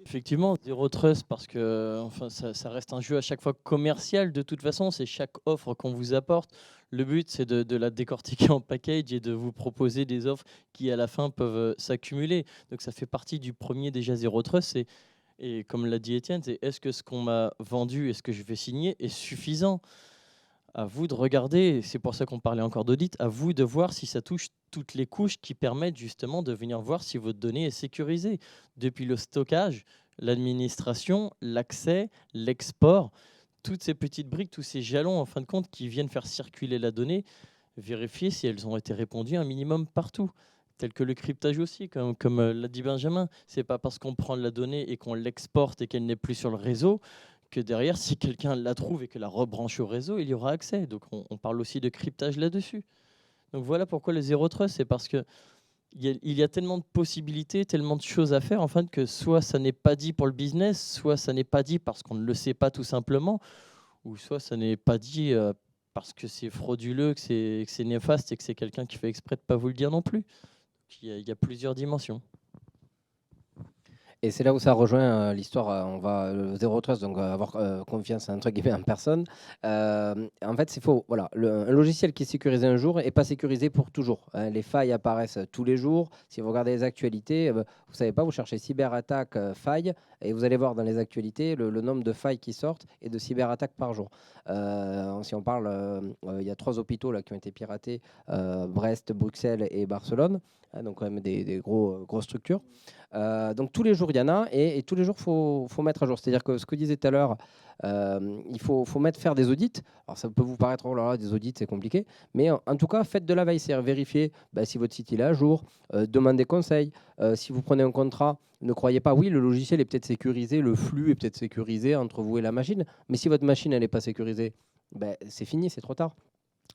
Effectivement, Zero Trust, parce que enfin, ça reste un jeu à chaque fois commercial. De toute façon, c'est chaque offre qu'on vous apporte. Le but, c'est de la décortiquer en package et de vous proposer des offres qui, à la fin, peuvent s'accumuler. Donc, ça fait partie du premier déjà Zero Trust. Et comme l'a dit Étienne, c'est est-ce que ce qu'on m'a vendu et ce que je vais signer est suffisant ? À vous de regarder, c'est pour ça qu'on parlait encore d'audit, à vous de voir si ça touche toutes les couches qui permettent justement de venir voir si votre donnée est sécurisée. Depuis le stockage, l'administration, l'accès, l'export, toutes ces petites briques, tous ces jalons en fin de compte qui viennent faire circuler la donnée, vérifier si elles ont été répondues un minimum partout. Tel que le cryptage aussi, comme l'a dit Benjamin. C'est pas parce qu'on prend la donnée et qu'on l'exporte et qu'elle n'est plus sur le réseau que derrière, si quelqu'un la trouve et que la rebranche au réseau, il y aura accès. Donc on parle aussi de cryptage là-dessus. Donc voilà pourquoi le Zero Trust, c'est parce que il y a tellement de possibilités, tellement de choses à faire, en fait, que soit ça n'est pas dit pour le business, soit ça n'est pas dit parce qu'on ne le sait pas tout simplement, ou soit ça n'est pas dit parce que c'est frauduleux, que c'est néfaste et que c'est quelqu'un qui fait exprès de ne pas vous le dire non plus. Il y a plusieurs dimensions.
Et c'est là où ça rejoint l'histoire, on va le zéro trust, donc avoir confiance entre guillemets en personne. En fait, c'est faux. Voilà, un logiciel qui est sécurisé un jour n'est pas sécurisé pour toujours. Hein. Les failles apparaissent tous les jours. Si vous regardez les actualités, vous savez pas, vous cherchez cyberattaque, faille, et vous allez voir dans les actualités le nombre de failles qui sortent et de cyberattaques par jour. Si on parle, il y a 3 hôpitaux là, qui ont été piratés, Brest, Bruxelles et Barcelone. Donc quand même des grosses structures. Donc tous les jours, il y en a et tous les jours, il faut mettre à jour. C'est-à-dire que ce que disait tout à l'heure, il faut faire des audits. Alors ça peut vous paraître, oh là là, des audits, c'est compliqué. Mais en tout cas, faites de la veille. C'est-à-dire vérifier si votre site il est à jour, demandez conseil. Si vous prenez un contrat, ne croyez pas, oui, le logiciel est peut-être sécurisé, le flux est peut-être sécurisé entre vous et la machine. Mais si votre machine, elle n'est pas sécurisée, c'est fini, c'est trop tard.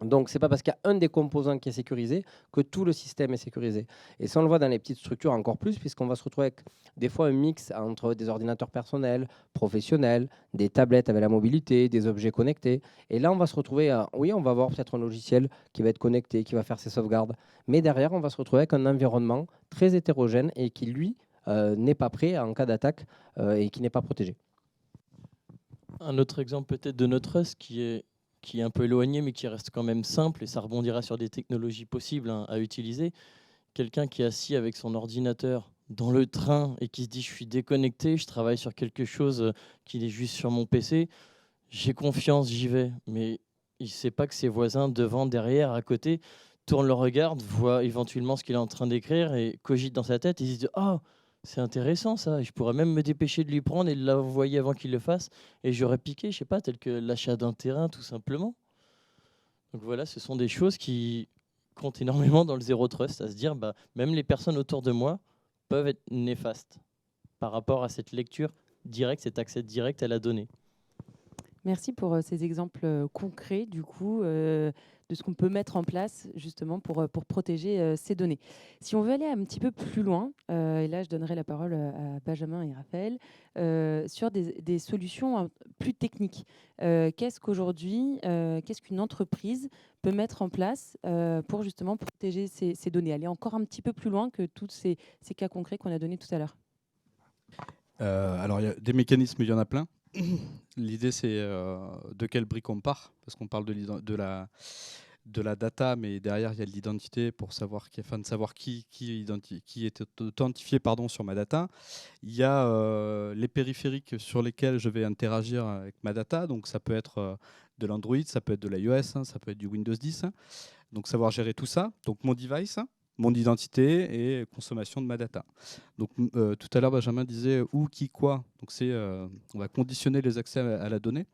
Donc, ce n'est pas parce qu'il y a un des composants qui est sécurisé que tout le système est sécurisé. Et ça, on le voit dans les petites structures encore plus, puisqu'on va se retrouver avec des fois un mix entre des ordinateurs personnels, professionnels, des tablettes avec la mobilité, des objets connectés. Et là, on va se retrouver, oui, on va avoir peut-être un logiciel qui va être connecté, qui va faire ses sauvegardes. Mais derrière, on va se retrouver avec un environnement très hétérogène et qui, lui, n'est pas prêt en cas d'attaque et qui n'est pas protégé.
Un autre exemple peut-être de notre trust qui est un peu éloigné, mais qui reste quand même simple, et ça rebondira sur des technologies possibles à utiliser. Quelqu'un qui est assis avec son ordinateur dans le train et qui se dit « je suis déconnecté, je travaille sur quelque chose qui est juste sur mon PC, j'ai confiance, j'y vais ». Mais il ne sait pas que ses voisins devant, derrière, à côté, tournent le regard, voient éventuellement ce qu'il est en train d'écrire et cogitent dans sa tête et se disent « ah ». C'est intéressant ça, je pourrais même me dépêcher de lui prendre et de l'envoyer avant qu'il le fasse, et j'aurais piqué, je sais pas, tel que l'achat d'un terrain tout simplement. Donc voilà, ce sont des choses qui comptent énormément dans le Zero Trust, à se dire, même les personnes autour de moi peuvent être néfastes par rapport à cette lecture directe, cet accès direct à la donnée.
Merci pour ces exemples concrets, du coup, de ce qu'on peut mettre en place justement pour protéger ces données. Si on veut aller un petit peu plus loin, et là je donnerai la parole à Benjamin et Raphaël, sur des solutions plus techniques. Qu'est-ce qu'une entreprise peut mettre en place pour justement protéger ces données, aller encore un petit peu plus loin que tous ces cas concrets qu'on a donnés tout à l'heure?
Alors, il y a des mécanismes, il y en a plein. L'idée, c'est de quelle brique on part, parce qu'on parle de la data, mais derrière, il y a de l'identité afin de savoir qui est authentifié sur ma data. Il y a les périphériques sur lesquels je vais interagir avec ma data. Donc, ça peut être de l'Android, ça peut être de l'iOS, ça peut être du Windows 10. Donc, savoir gérer tout ça. Donc, mon device, mon identité et consommation de ma data. Donc, tout à l'heure, Benjamin disait où, qui, quoi. Donc, on va conditionner les accès à la donnée.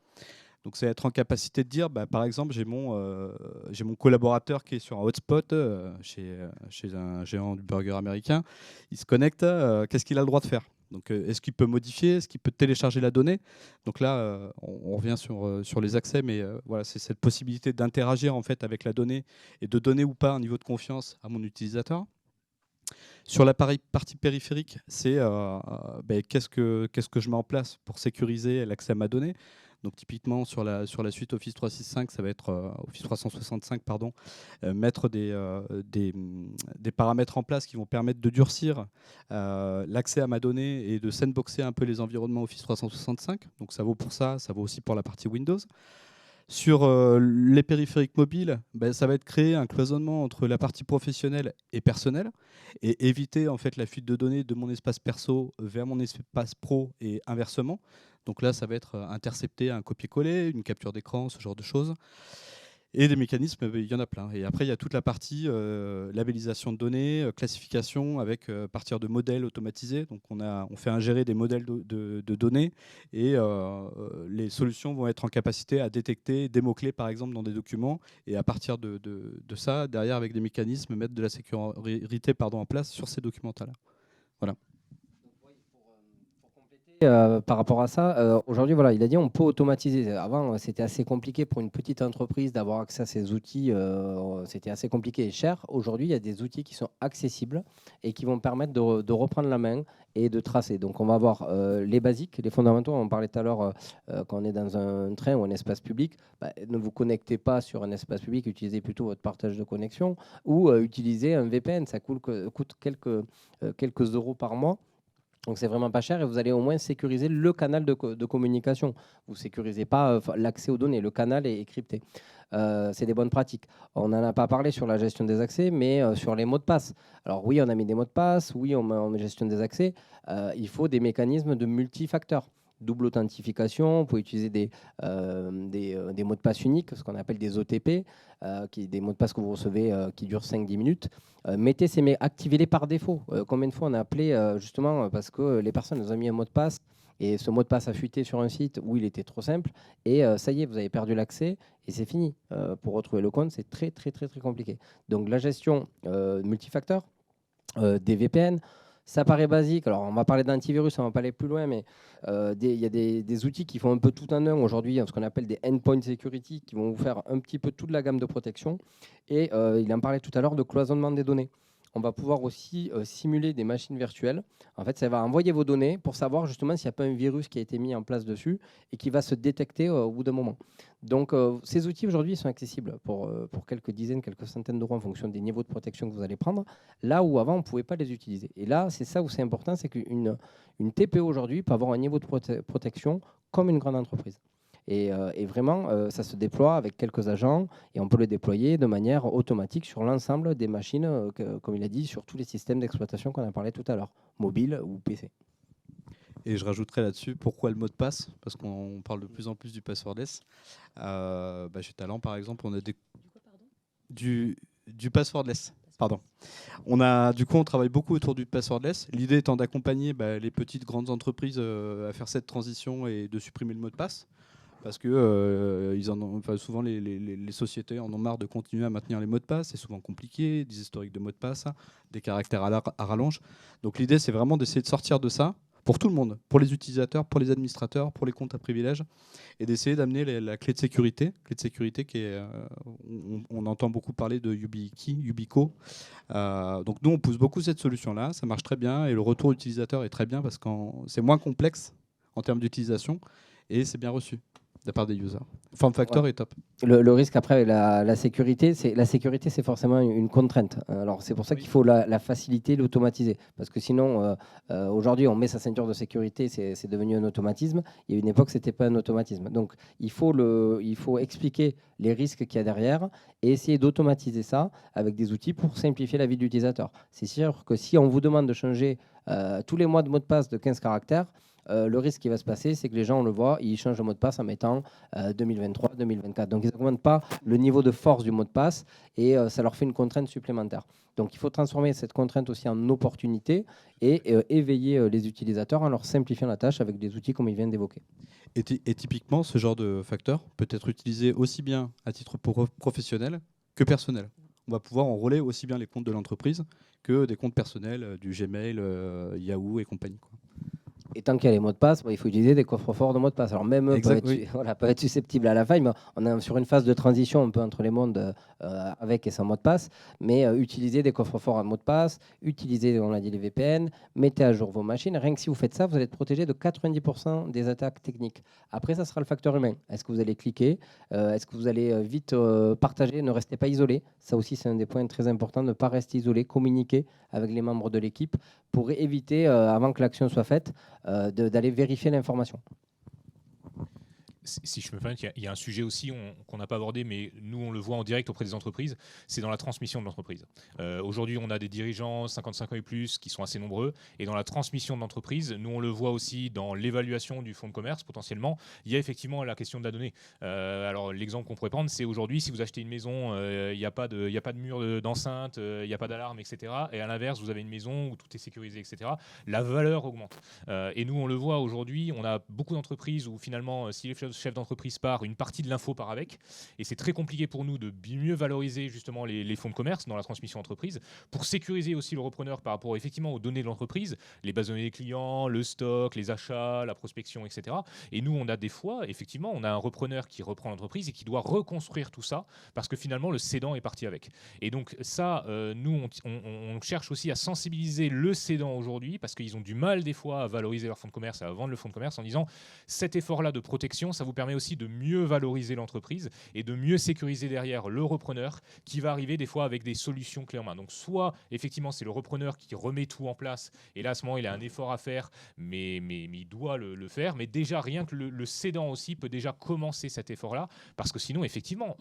Donc, c'est être en capacité de dire, par exemple, j'ai mon collaborateur qui est sur un hotspot chez un géant du burger américain. Il se connecte. Qu'est-ce qu'il a le droit de faire? Donc, est-ce qu'il peut modifier? Est-ce qu'il peut télécharger la donnée? Donc là, on revient sur les accès, mais voilà, c'est cette possibilité d'interagir en fait avec la donnée et de donner ou pas un niveau de confiance à mon utilisateur. Sur la partie périphérique, c'est qu'est-ce que je mets en place pour sécuriser l'accès à ma donnée. Donc typiquement sur la suite Office 365, ça va être Office 365, pardon, mettre des paramètres en place qui vont permettre de durcir l'accès à ma donnée et de sandboxer un peu les environnements Office 365. Donc ça vaut pour ça vaut aussi pour la partie Windows. Sur les périphériques mobiles, ça va être créer un cloisonnement entre la partie professionnelle et personnelle et éviter en fait la fuite de données de mon espace perso vers mon espace pro et inversement. Donc là, ça va être intercepter un copier-coller, une capture d'écran, ce genre de choses. Et des mécanismes, il y en a plein. Et après, il y a toute la partie labellisation de données, classification avec partir de modèles automatisés. Donc, on fait ingérer des modèles de données et les solutions vont être en capacité à détecter des mots-clés, par exemple, dans des documents. Et à partir de ça, derrière, avec des mécanismes, mettre de la sécurité en place sur ces documents-là. Voilà.
Par rapport à ça, aujourd'hui, voilà, il a dit on peut automatiser. Avant, c'était assez compliqué pour une petite entreprise d'avoir accès à ces outils. C'était assez compliqué et cher. Aujourd'hui, il y a des outils qui sont accessibles et qui vont permettre de reprendre la main et de tracer. Donc, on va avoir les basiques, les fondamentaux. On parlait tout à l'heure quand on est dans un train ou un espace public. Ne vous connectez pas sur un espace public, utilisez plutôt votre partage de connexion ou utilisez un VPN. Ça coûte quelques euros par mois. Donc, c'est vraiment pas cher et vous allez au moins sécuriser le canal de communication. Vous ne sécurisez pas l'accès aux données. Le canal est crypté. C'est des bonnes pratiques. On n'en a pas parlé sur la gestion des accès, mais sur les mots de passe. Alors oui, on a mis des mots de passe. Oui, on met gestion des accès. Il faut des mécanismes de multifacteurs. Double authentification, vous pouvez utiliser des mots de passe uniques, ce qu'on appelle des OTP, des mots de passe que vous recevez qui durent 5-10 minutes. Activez-les par défaut. Combien de fois on a appelé justement parce que les personnes nous ont mis un mot de passe et ce mot de passe a fuité sur un site où il était trop simple et ça y est, vous avez perdu l'accès et c'est fini. Pour retrouver le compte, c'est très compliqué. Donc la gestion multifacteur, des VPN, ça paraît basique. Alors, on va parler d'antivirus, on va pas aller plus loin, mais il y a des outils qui font un peu tout en un aujourd'hui, ce qu'on appelle des endpoint security, qui vont vous faire un petit peu toute la gamme de protection. Et il en parlait tout à l'heure de cloisonnement des données. On va pouvoir aussi simuler des machines virtuelles. En fait, ça va envoyer vos données pour savoir justement s'il n'y a pas un virus qui a été mis en place dessus et qui va se détecter au bout d'un moment. Donc, ces outils aujourd'hui sont accessibles pour quelques dizaines, quelques centaines d'euros en fonction des niveaux de protection que vous allez prendre, là où avant, on ne pouvait pas les utiliser. Et là, c'est ça où c'est important, c'est qu'une TPE aujourd'hui peut avoir un niveau de protection comme une grande entreprise. Et vraiment, ça se déploie avec quelques agents et on peut le déployer de manière automatique sur l'ensemble des machines, comme il a dit, sur tous les systèmes d'exploitation qu'on a parlé tout à l'heure, mobile ou PC.
Et je rajouterais là-dessus, pourquoi le mot de passe? Parce qu'on parle de plus en plus du passwordless. Chez Talent, par exemple, on a du passwordless. Pardon. On travaille beaucoup autour du passwordless. L'idée étant d'accompagner les petites, grandes entreprises à faire cette transition et de supprimer le mot de passe. Parce que souvent les sociétés en ont marre de continuer à maintenir les mots de passe. C'est souvent compliqué, des historiques de mots de passe, des caractères à rallonge. Donc l'idée, c'est vraiment d'essayer de sortir de ça pour tout le monde, pour les utilisateurs, pour les administrateurs, pour les comptes à privilèges, et d'essayer d'amener la clé de sécurité qui est, on entend beaucoup parler de YubiKey, Yubico. Donc nous, on pousse beaucoup cette solution-là, ça marche très bien, et le retour utilisateur est très bien parce que c'est moins complexe en termes d'utilisation, et c'est bien reçu de la part des users. Form factor est top.
Le risque après, la sécurité, c'est forcément une contrainte. Alors c'est pour ça qu'il faut la faciliter, l'automatiser. Parce que sinon, aujourd'hui, on met sa ceinture de sécurité, c'est devenu un automatisme. Il y a une époque, c'était pas un automatisme. Donc il faut expliquer les risques qu'il y a derrière et essayer d'automatiser ça avec des outils pour simplifier la vie de l'utilisateur. C'est sûr que si on vous demande de changer tous les mois de mot de passe de 15 caractères, le risque qui va se passer, c'est que les gens, on le voit, ils changent de mot de passe en mettant 2023, 2024. Donc, ils n'augmentent pas le niveau de force du mot de passe et ça leur fait une contrainte supplémentaire. Donc, il faut transformer cette contrainte aussi en opportunité et éveiller les utilisateurs en leur simplifiant la tâche avec des outils comme il vient d'évoquer.
Et typiquement, ce genre de facteur peut être utilisé aussi bien à titre professionnel que personnel. On va pouvoir enrôler aussi bien les comptes de l'entreprise que des comptes personnels, du Gmail, Yahoo et compagnie, quoi.
Et tant qu'il y a les mots de passe, il faut utiliser des coffres-forts de mots de passe. Alors même eux peuvent être susceptibles à la faille, mais on est sur une phase de transition un peu entre les mondes avec et sans mot de passe. Mais utilisez des coffres-forts à mot de passe, utilisez, on l'a dit, les VPN, mettez à jour vos machines. Rien que si vous faites ça, vous allez être protégé de 90% des attaques techniques. Après, ça sera le facteur humain. Est-ce que vous allez cliquer? Est-ce que vous allez vite partager? Ne restez pas isolé. Ça aussi, c'est un des points très importants. Ne pas rester isolé, communiquer avec les membres de l'équipe pour éviter, avant que l'action soit faite, d'aller vérifier l'information.
Si je me permets, il y a un sujet aussi qu'on n'a pas abordé, mais nous, on le voit en direct auprès des entreprises, c'est dans la transmission de l'entreprise. Aujourd'hui, on a des dirigeants 55 ans et plus qui sont assez nombreux, et dans la transmission de l'entreprise, nous, on le voit aussi dans l'évaluation du fonds de commerce, potentiellement, il y a effectivement la question de la donnée. Alors, l'exemple qu'on pourrait prendre, c'est aujourd'hui, si vous achetez une maison, il n'y a pas de mur d'enceinte, il n'y a pas d'alarme, etc. Et à l'inverse, vous avez une maison où tout est sécurisé, etc. La valeur augmente. Et nous, on le voit aujourd'hui, on a beaucoup d'entreprises où finalement, si les chef d'entreprise part, une partie de l'info part avec. Et c'est très compliqué pour nous de mieux valoriser justement les fonds de commerce dans la transmission entreprise pour sécuriser aussi le repreneur par rapport effectivement aux données de l'entreprise, les bases de données des clients, le stock, les achats, la prospection, etc. Et nous, on a des fois, effectivement, on a un repreneur qui reprend l'entreprise et qui doit reconstruire tout ça parce que finalement, le cédant est parti avec. Et donc ça, nous, on cherche aussi à sensibiliser le cédant aujourd'hui parce qu'ils ont du mal des fois à valoriser leur fonds de commerce, à vendre le fonds de commerce en disant cet effort-là de protection, ça vous permet aussi de mieux valoriser l'entreprise et de mieux sécuriser derrière le repreneur qui va arriver des fois avec des solutions clés en main. Donc soit effectivement c'est le repreneur qui remet tout en place et là à ce moment il a un effort à faire mais il doit le faire, mais déjà rien que le cédant aussi peut déjà commencer cet effort-là parce que sinon effectivement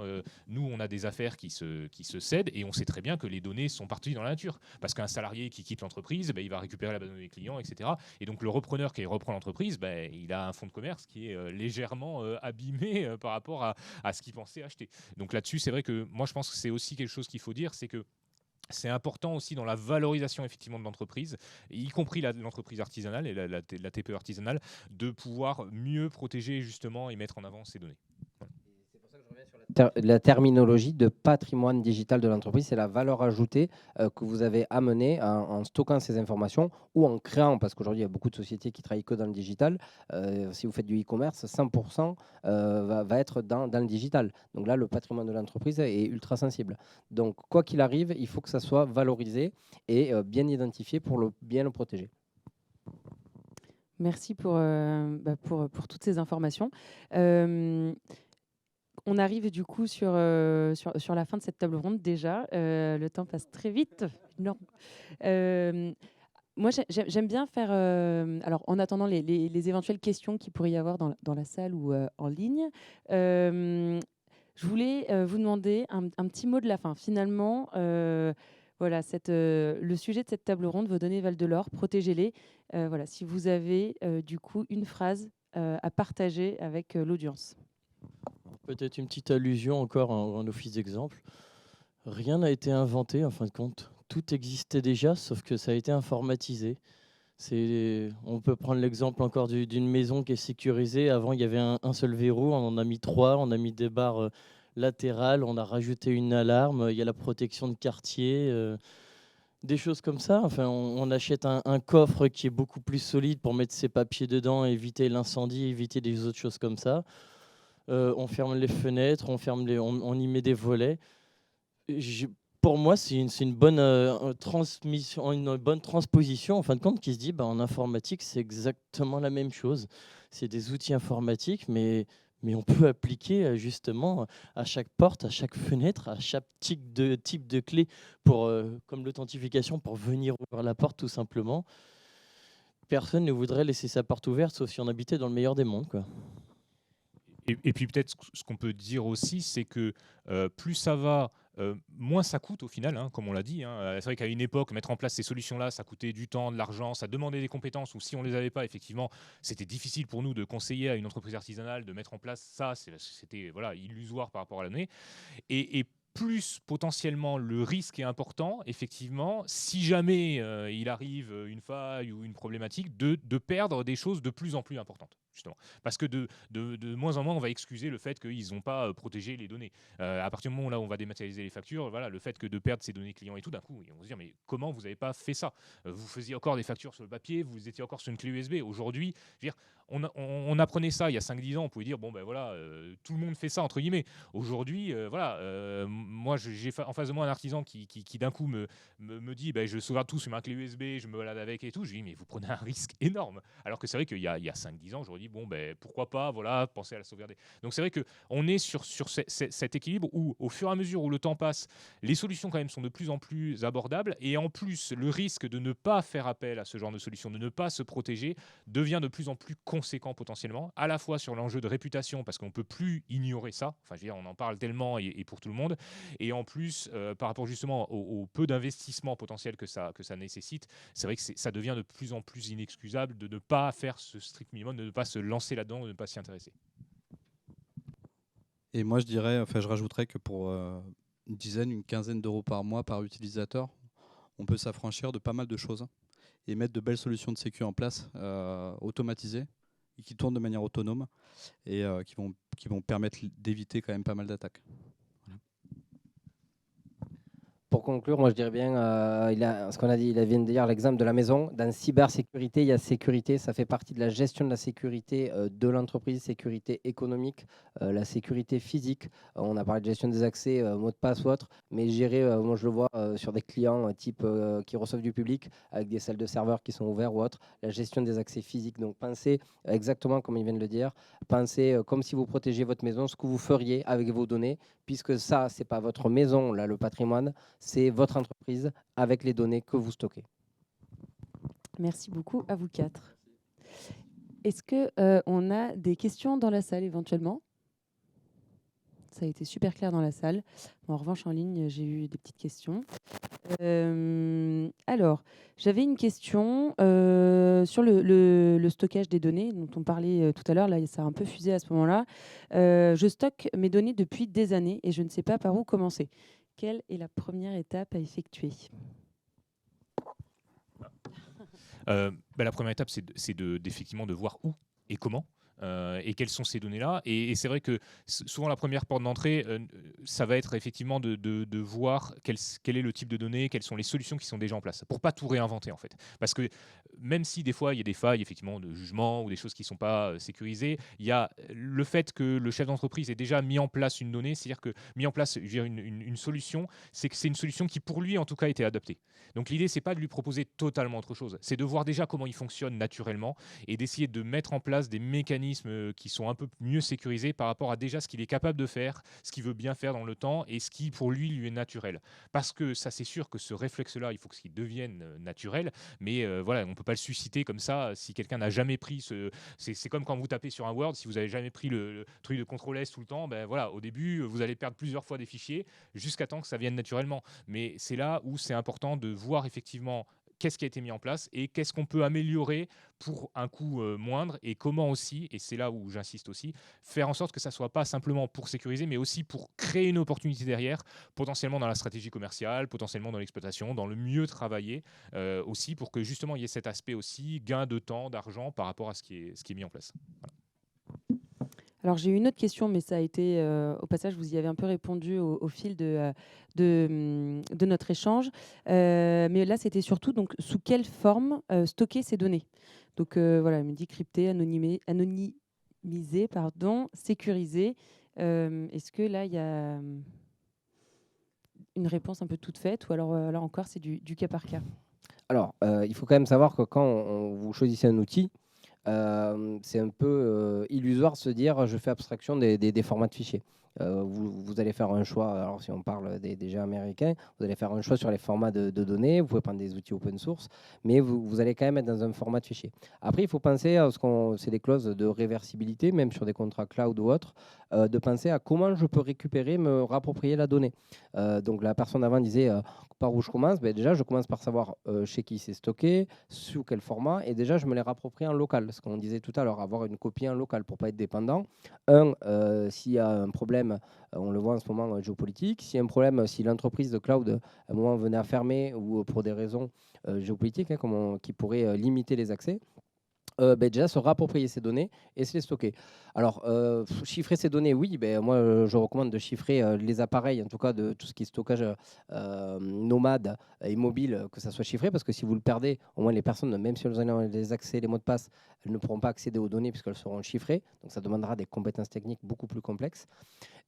nous on a des affaires qui se cèdent et on sait très bien que les données sont parties dans la nature parce qu'un salarié qui quitte l'entreprise, il va récupérer la base de données des clients, etc. Et donc le repreneur qui reprend l'entreprise, il a un fonds de commerce qui est légèrement abîmé par rapport à ce qu'il pensait acheter. Donc là-dessus, c'est vrai que moi, je pense que c'est aussi quelque chose qu'il faut dire, c'est que c'est important aussi dans la valorisation effectivement de l'entreprise, y compris l'entreprise artisanale et la TPE artisanale, de pouvoir mieux protéger justement et mettre en avant ces données. Voilà.
C'est pour ça que je reviens sur la terminologie de patrimoine digital de l'entreprise, c'est la valeur ajoutée que vous avez amenée en stockant ces informations ou en créant, parce qu'aujourd'hui il y a beaucoup de sociétés qui travaillent que dans le digital. Si vous faites du e-commerce, 100% va être dans le digital. Donc là, le patrimoine de l'entreprise est ultra sensible. Donc quoi qu'il arrive, il faut que ça soit valorisé et bien identifié pour bien le protéger.
Merci pour toutes ces informations. On arrive du coup sur la fin de cette table ronde déjà. Le temps passe très vite. Non. Moi, j'aime bien faire... alors, en attendant les éventuelles questions qu'il pourrait y avoir dans la salle ou en ligne, je voulais vous demander un petit mot de la fin. Finalement, voilà, le sujet de cette table ronde, vos données valent de l'or, protégez-les. Voilà, si vous avez du coup une phrase à partager avec l'audience.
Peut-être une petite allusion encore en office d'exemple. Rien n'a été inventé en fin de compte. Tout existait déjà, sauf que ça a été informatisé. On peut prendre l'exemple encore d'une maison qui est sécurisée. Avant, il y avait un seul verrou, on en a mis 3, on a mis des barres latérales, on a rajouté une alarme, il y a la protection de quartier, des choses comme ça. Enfin, on achète un coffre qui est beaucoup plus solide pour mettre ses papiers dedans, éviter l'incendie, éviter des autres choses comme ça. On ferme les fenêtres, on y met des volets. Pour moi, c'est une bonne transmission, une bonne transposition en fin de compte qui se dit en informatique, c'est exactement la même chose. C'est des outils informatiques, mais on peut appliquer justement à chaque porte, à chaque fenêtre, à chaque type de clé comme l'authentification pour venir ouvrir la porte tout simplement. Personne ne voudrait laisser sa porte ouverte sauf si on habitait dans le meilleur des mondes, quoi.
Et puis peut-être ce qu'on peut dire aussi, c'est que plus ça va, moins ça coûte au final, hein, comme on l'a dit. Hein. C'est vrai qu'à une époque, mettre en place ces solutions-là, ça coûtait du temps, de l'argent, ça demandait des compétences, ou si on ne les avait pas, effectivement, c'était difficile pour nous de conseiller à une entreprise artisanale de mettre en place ça. C'était illusoire par rapport à l'année. Et plus potentiellement le risque est important, effectivement, si jamais il arrive une faille ou une problématique, de perdre des choses de plus en plus importantes, justement. Parce que de moins en moins, on va excuser le fait qu'ils n'ont pas protégé les données. À partir du moment où là, on va dématérialiser les factures, voilà, le fait que de perdre ces données clients et tout, d'un coup, on va se dire, mais comment vous n'avez pas fait ça ? Vous faisiez encore des factures sur le papier, vous étiez encore sur une clé USB. Aujourd'hui, je veux dire, on apprenait ça il y a 5-10 ans, on pouvait dire, bon ben voilà, tout le monde fait ça, entre guillemets. Aujourd'hui, moi j'ai en face de moi un artisan qui d'un coup me dit, je sauvegarde tout sur ma clé USB, je me balade avec et tout. Je lui dis, mais vous prenez un risque énorme. Alors que c'est vrai qu'il y a 5-10 ans, j'aurais dit bon ben pourquoi pas, voilà, penser à la sauvegarder. Donc c'est vrai que on est sur cet équilibre où au fur et à mesure où le temps passe, les solutions quand même sont de plus en plus abordables, et en plus le risque de ne pas faire appel à ce genre de solution, de ne pas se protéger, devient de plus en plus conséquent potentiellement, à la fois sur l'enjeu de réputation parce qu'on peut plus ignorer ça. Enfin je veux dire, on en parle tellement et pour tout le monde, et en plus par rapport justement au peu d'investissement potentiel que ça nécessite, c'est vrai que ça devient de plus en plus inexcusable de ne pas faire ce strict minimum, de ne pas se lancer là-dedans, de ne pas s'y intéresser.
Et moi, je dirais, enfin, je rajouterais que pour une dizaine, une quinzaine d'euros par mois par utilisateur, on peut s'affranchir de pas mal de choses et mettre de belles solutions de sécu en place, automatisées, et qui tournent de manière autonome et qui vont permettre d'éviter quand même pas mal d'attaques.
Pour conclure, moi je dirais bien, ce qu'on a dit, il vient de dire l'exemple de la maison. Dans cybersécurité, il y a sécurité, ça fait partie de la gestion de la sécurité de l'entreprise, sécurité économique, la sécurité physique. On a parlé de gestion des accès, mots de passe ou autre, mais gérer, moi je le vois sur des clients type qui reçoivent du public avec des salles de serveurs qui sont ouvertes ou autres, la gestion des accès physiques. Donc pensez exactement comme il vient de le dire, pensez comme si vous protégez votre maison, ce que vous feriez avec vos données, puisque ça, c'est pas votre maison, là, le patrimoine, c'est votre entreprise avec les données que vous stockez.
Merci beaucoup à vous quatre. Est-ce qu'on a des questions dans la salle éventuellement ? Ça a été super clair dans la salle. En revanche, en ligne, j'ai eu des petites questions. Alors, j'avais une question sur le stockage des données dont on parlait tout à l'heure. Là, ça a un peu fusé à ce moment-là. Je stocke mes données depuis des années et je ne sais pas par où commencer. Quelle est la première étape à effectuer ?
La première étape, c'est d'effectivement de voir où et comment. Et quelles sont ces données-là. Et c'est vrai que souvent la première porte d'entrée, ça va être effectivement de voir quel est le type de données, quelles sont les solutions qui sont déjà en place, pour pas tout réinventer en fait. Parce que même si des fois il y a des failles effectivement de jugement ou des choses qui ne sont pas sécurisées, il y a le fait que le chef d'entreprise ait déjà mis en place une donnée, c'est-à-dire que mis en place une solution, c'est que c'est une solution qui pour lui en tout cas était adaptée. Donc l'idée c'est pas de lui proposer totalement autre chose, c'est de voir déjà comment il fonctionne naturellement et d'essayer de mettre en place des mécanismes qui sont un peu mieux sécurisés par rapport à déjà ce qu'il est capable de faire, ce qu'il veut bien faire dans le temps et ce qui pour lui est naturel. Parce que ça c'est sûr que ce réflexe-là, il faut qu'il devienne naturel, mais voilà, on peut pas le susciter comme ça si quelqu'un n'a jamais pris c'est comme quand vous tapez sur un Word, si vous avez jamais pris le truc de CTRL-S tout le temps, ben voilà, au début vous allez perdre plusieurs fois des fichiers jusqu'à temps que ça vienne naturellement. Mais c'est là où c'est important de voir effectivement qu'est-ce qui a été mis en place et qu'est-ce qu'on peut améliorer pour un coût moindre et comment aussi, et c'est là où j'insiste aussi, faire en sorte que ça ne soit pas simplement pour sécuriser, mais aussi pour créer une opportunité derrière, potentiellement dans la stratégie commerciale, potentiellement dans l'exploitation, dans le mieux travailler aussi pour que justement il y ait cet aspect aussi, gain de temps, d'argent par rapport à ce qui est mis en place. Voilà.
Alors, j'ai eu une autre question, mais ça a été, au passage, vous y avez un peu répondu au fil de notre échange. Mais là, c'était surtout donc, sous quelle forme stocker ces données. Donc, voilà, elle me dit crypté, anonymisé, sécurisé. Est-ce que là, il y a une réponse un peu toute faite ou alors là encore, c'est du cas par cas ?
Alors, il faut quand même savoir que quand vous choisissez un outil, c'est un peu illusoire de se dire je fais abstraction des formats de fichiers. Vous allez faire un choix, alors si on parle des jeux américains, vous allez faire un choix sur les formats de données, vous pouvez prendre des outils open source, mais vous allez quand même être dans un format de fichier. Après, il faut penser à c'est des clauses de réversibilité, même sur des contrats cloud ou autres, de penser à comment je peux récupérer, me rapproprier la donnée. Donc la personne avant disait par où je commence, déjà je commence par savoir chez qui c'est stocké, sous quel format, et déjà je me les rapproprie en local, ce qu'on disait tout à l'heure, avoir une copie en local pour ne pas être dépendant. S'il y a un problème, on le voit en ce moment géopolitique, s'il y a un problème, si l'entreprise de cloud à un moment venait à fermer ou pour des raisons géopolitiques qui pourraient limiter les accès, déjà se rapproprier ces données et se les stocker. Alors, chiffrer ces données, oui, moi je recommande de chiffrer les appareils, en tout cas de tout ce qui est stockage nomade et mobile, que ça soit chiffré, parce que si vous le perdez, au moins les personnes, même si elles ont les accès, les mots de passe, elles ne pourront pas accéder aux données puisqu'elles seront chiffrées, donc ça demandera des compétences techniques beaucoup plus complexes.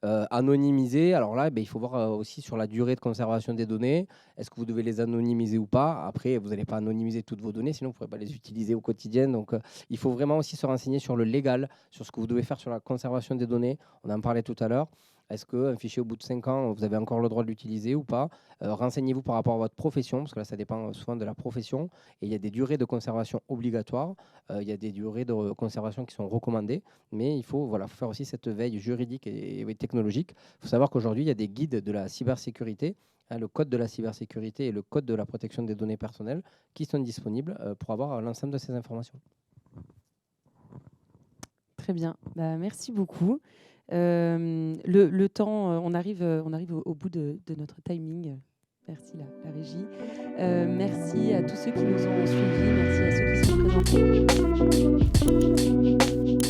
Anonymiser, alors là, il faut voir aussi sur la durée de conservation des données. Est-ce que vous devez les anonymiser ou pas? Après, vous n'allez pas anonymiser toutes vos données, sinon vous ne pourrez pas les utiliser au quotidien. Donc, il faut vraiment aussi se renseigner sur le légal, sur ce que vous devez faire sur la conservation des données. On en parlait tout à l'heure. Est-ce qu'un fichier, au bout de 5 ans, vous avez encore le droit de l'utiliser ou pas? Renseignez-vous par rapport à votre profession, parce que là, ça dépend souvent de la profession. Et il y a des durées de conservation obligatoires. Il y a des durées de conservation qui sont recommandées. Mais il faut faire aussi cette veille juridique et technologique. Il faut savoir qu'aujourd'hui, il y a des guides de la cybersécurité, le code de la cybersécurité et le code de la protection des données personnelles qui sont disponibles pour avoir l'ensemble de ces informations.
Très bien, merci beaucoup. Le temps, on arrive au bout de notre timing. Merci la régie. Merci à tous ceux qui nous ont suivis. Merci à ceux qui sont présentés.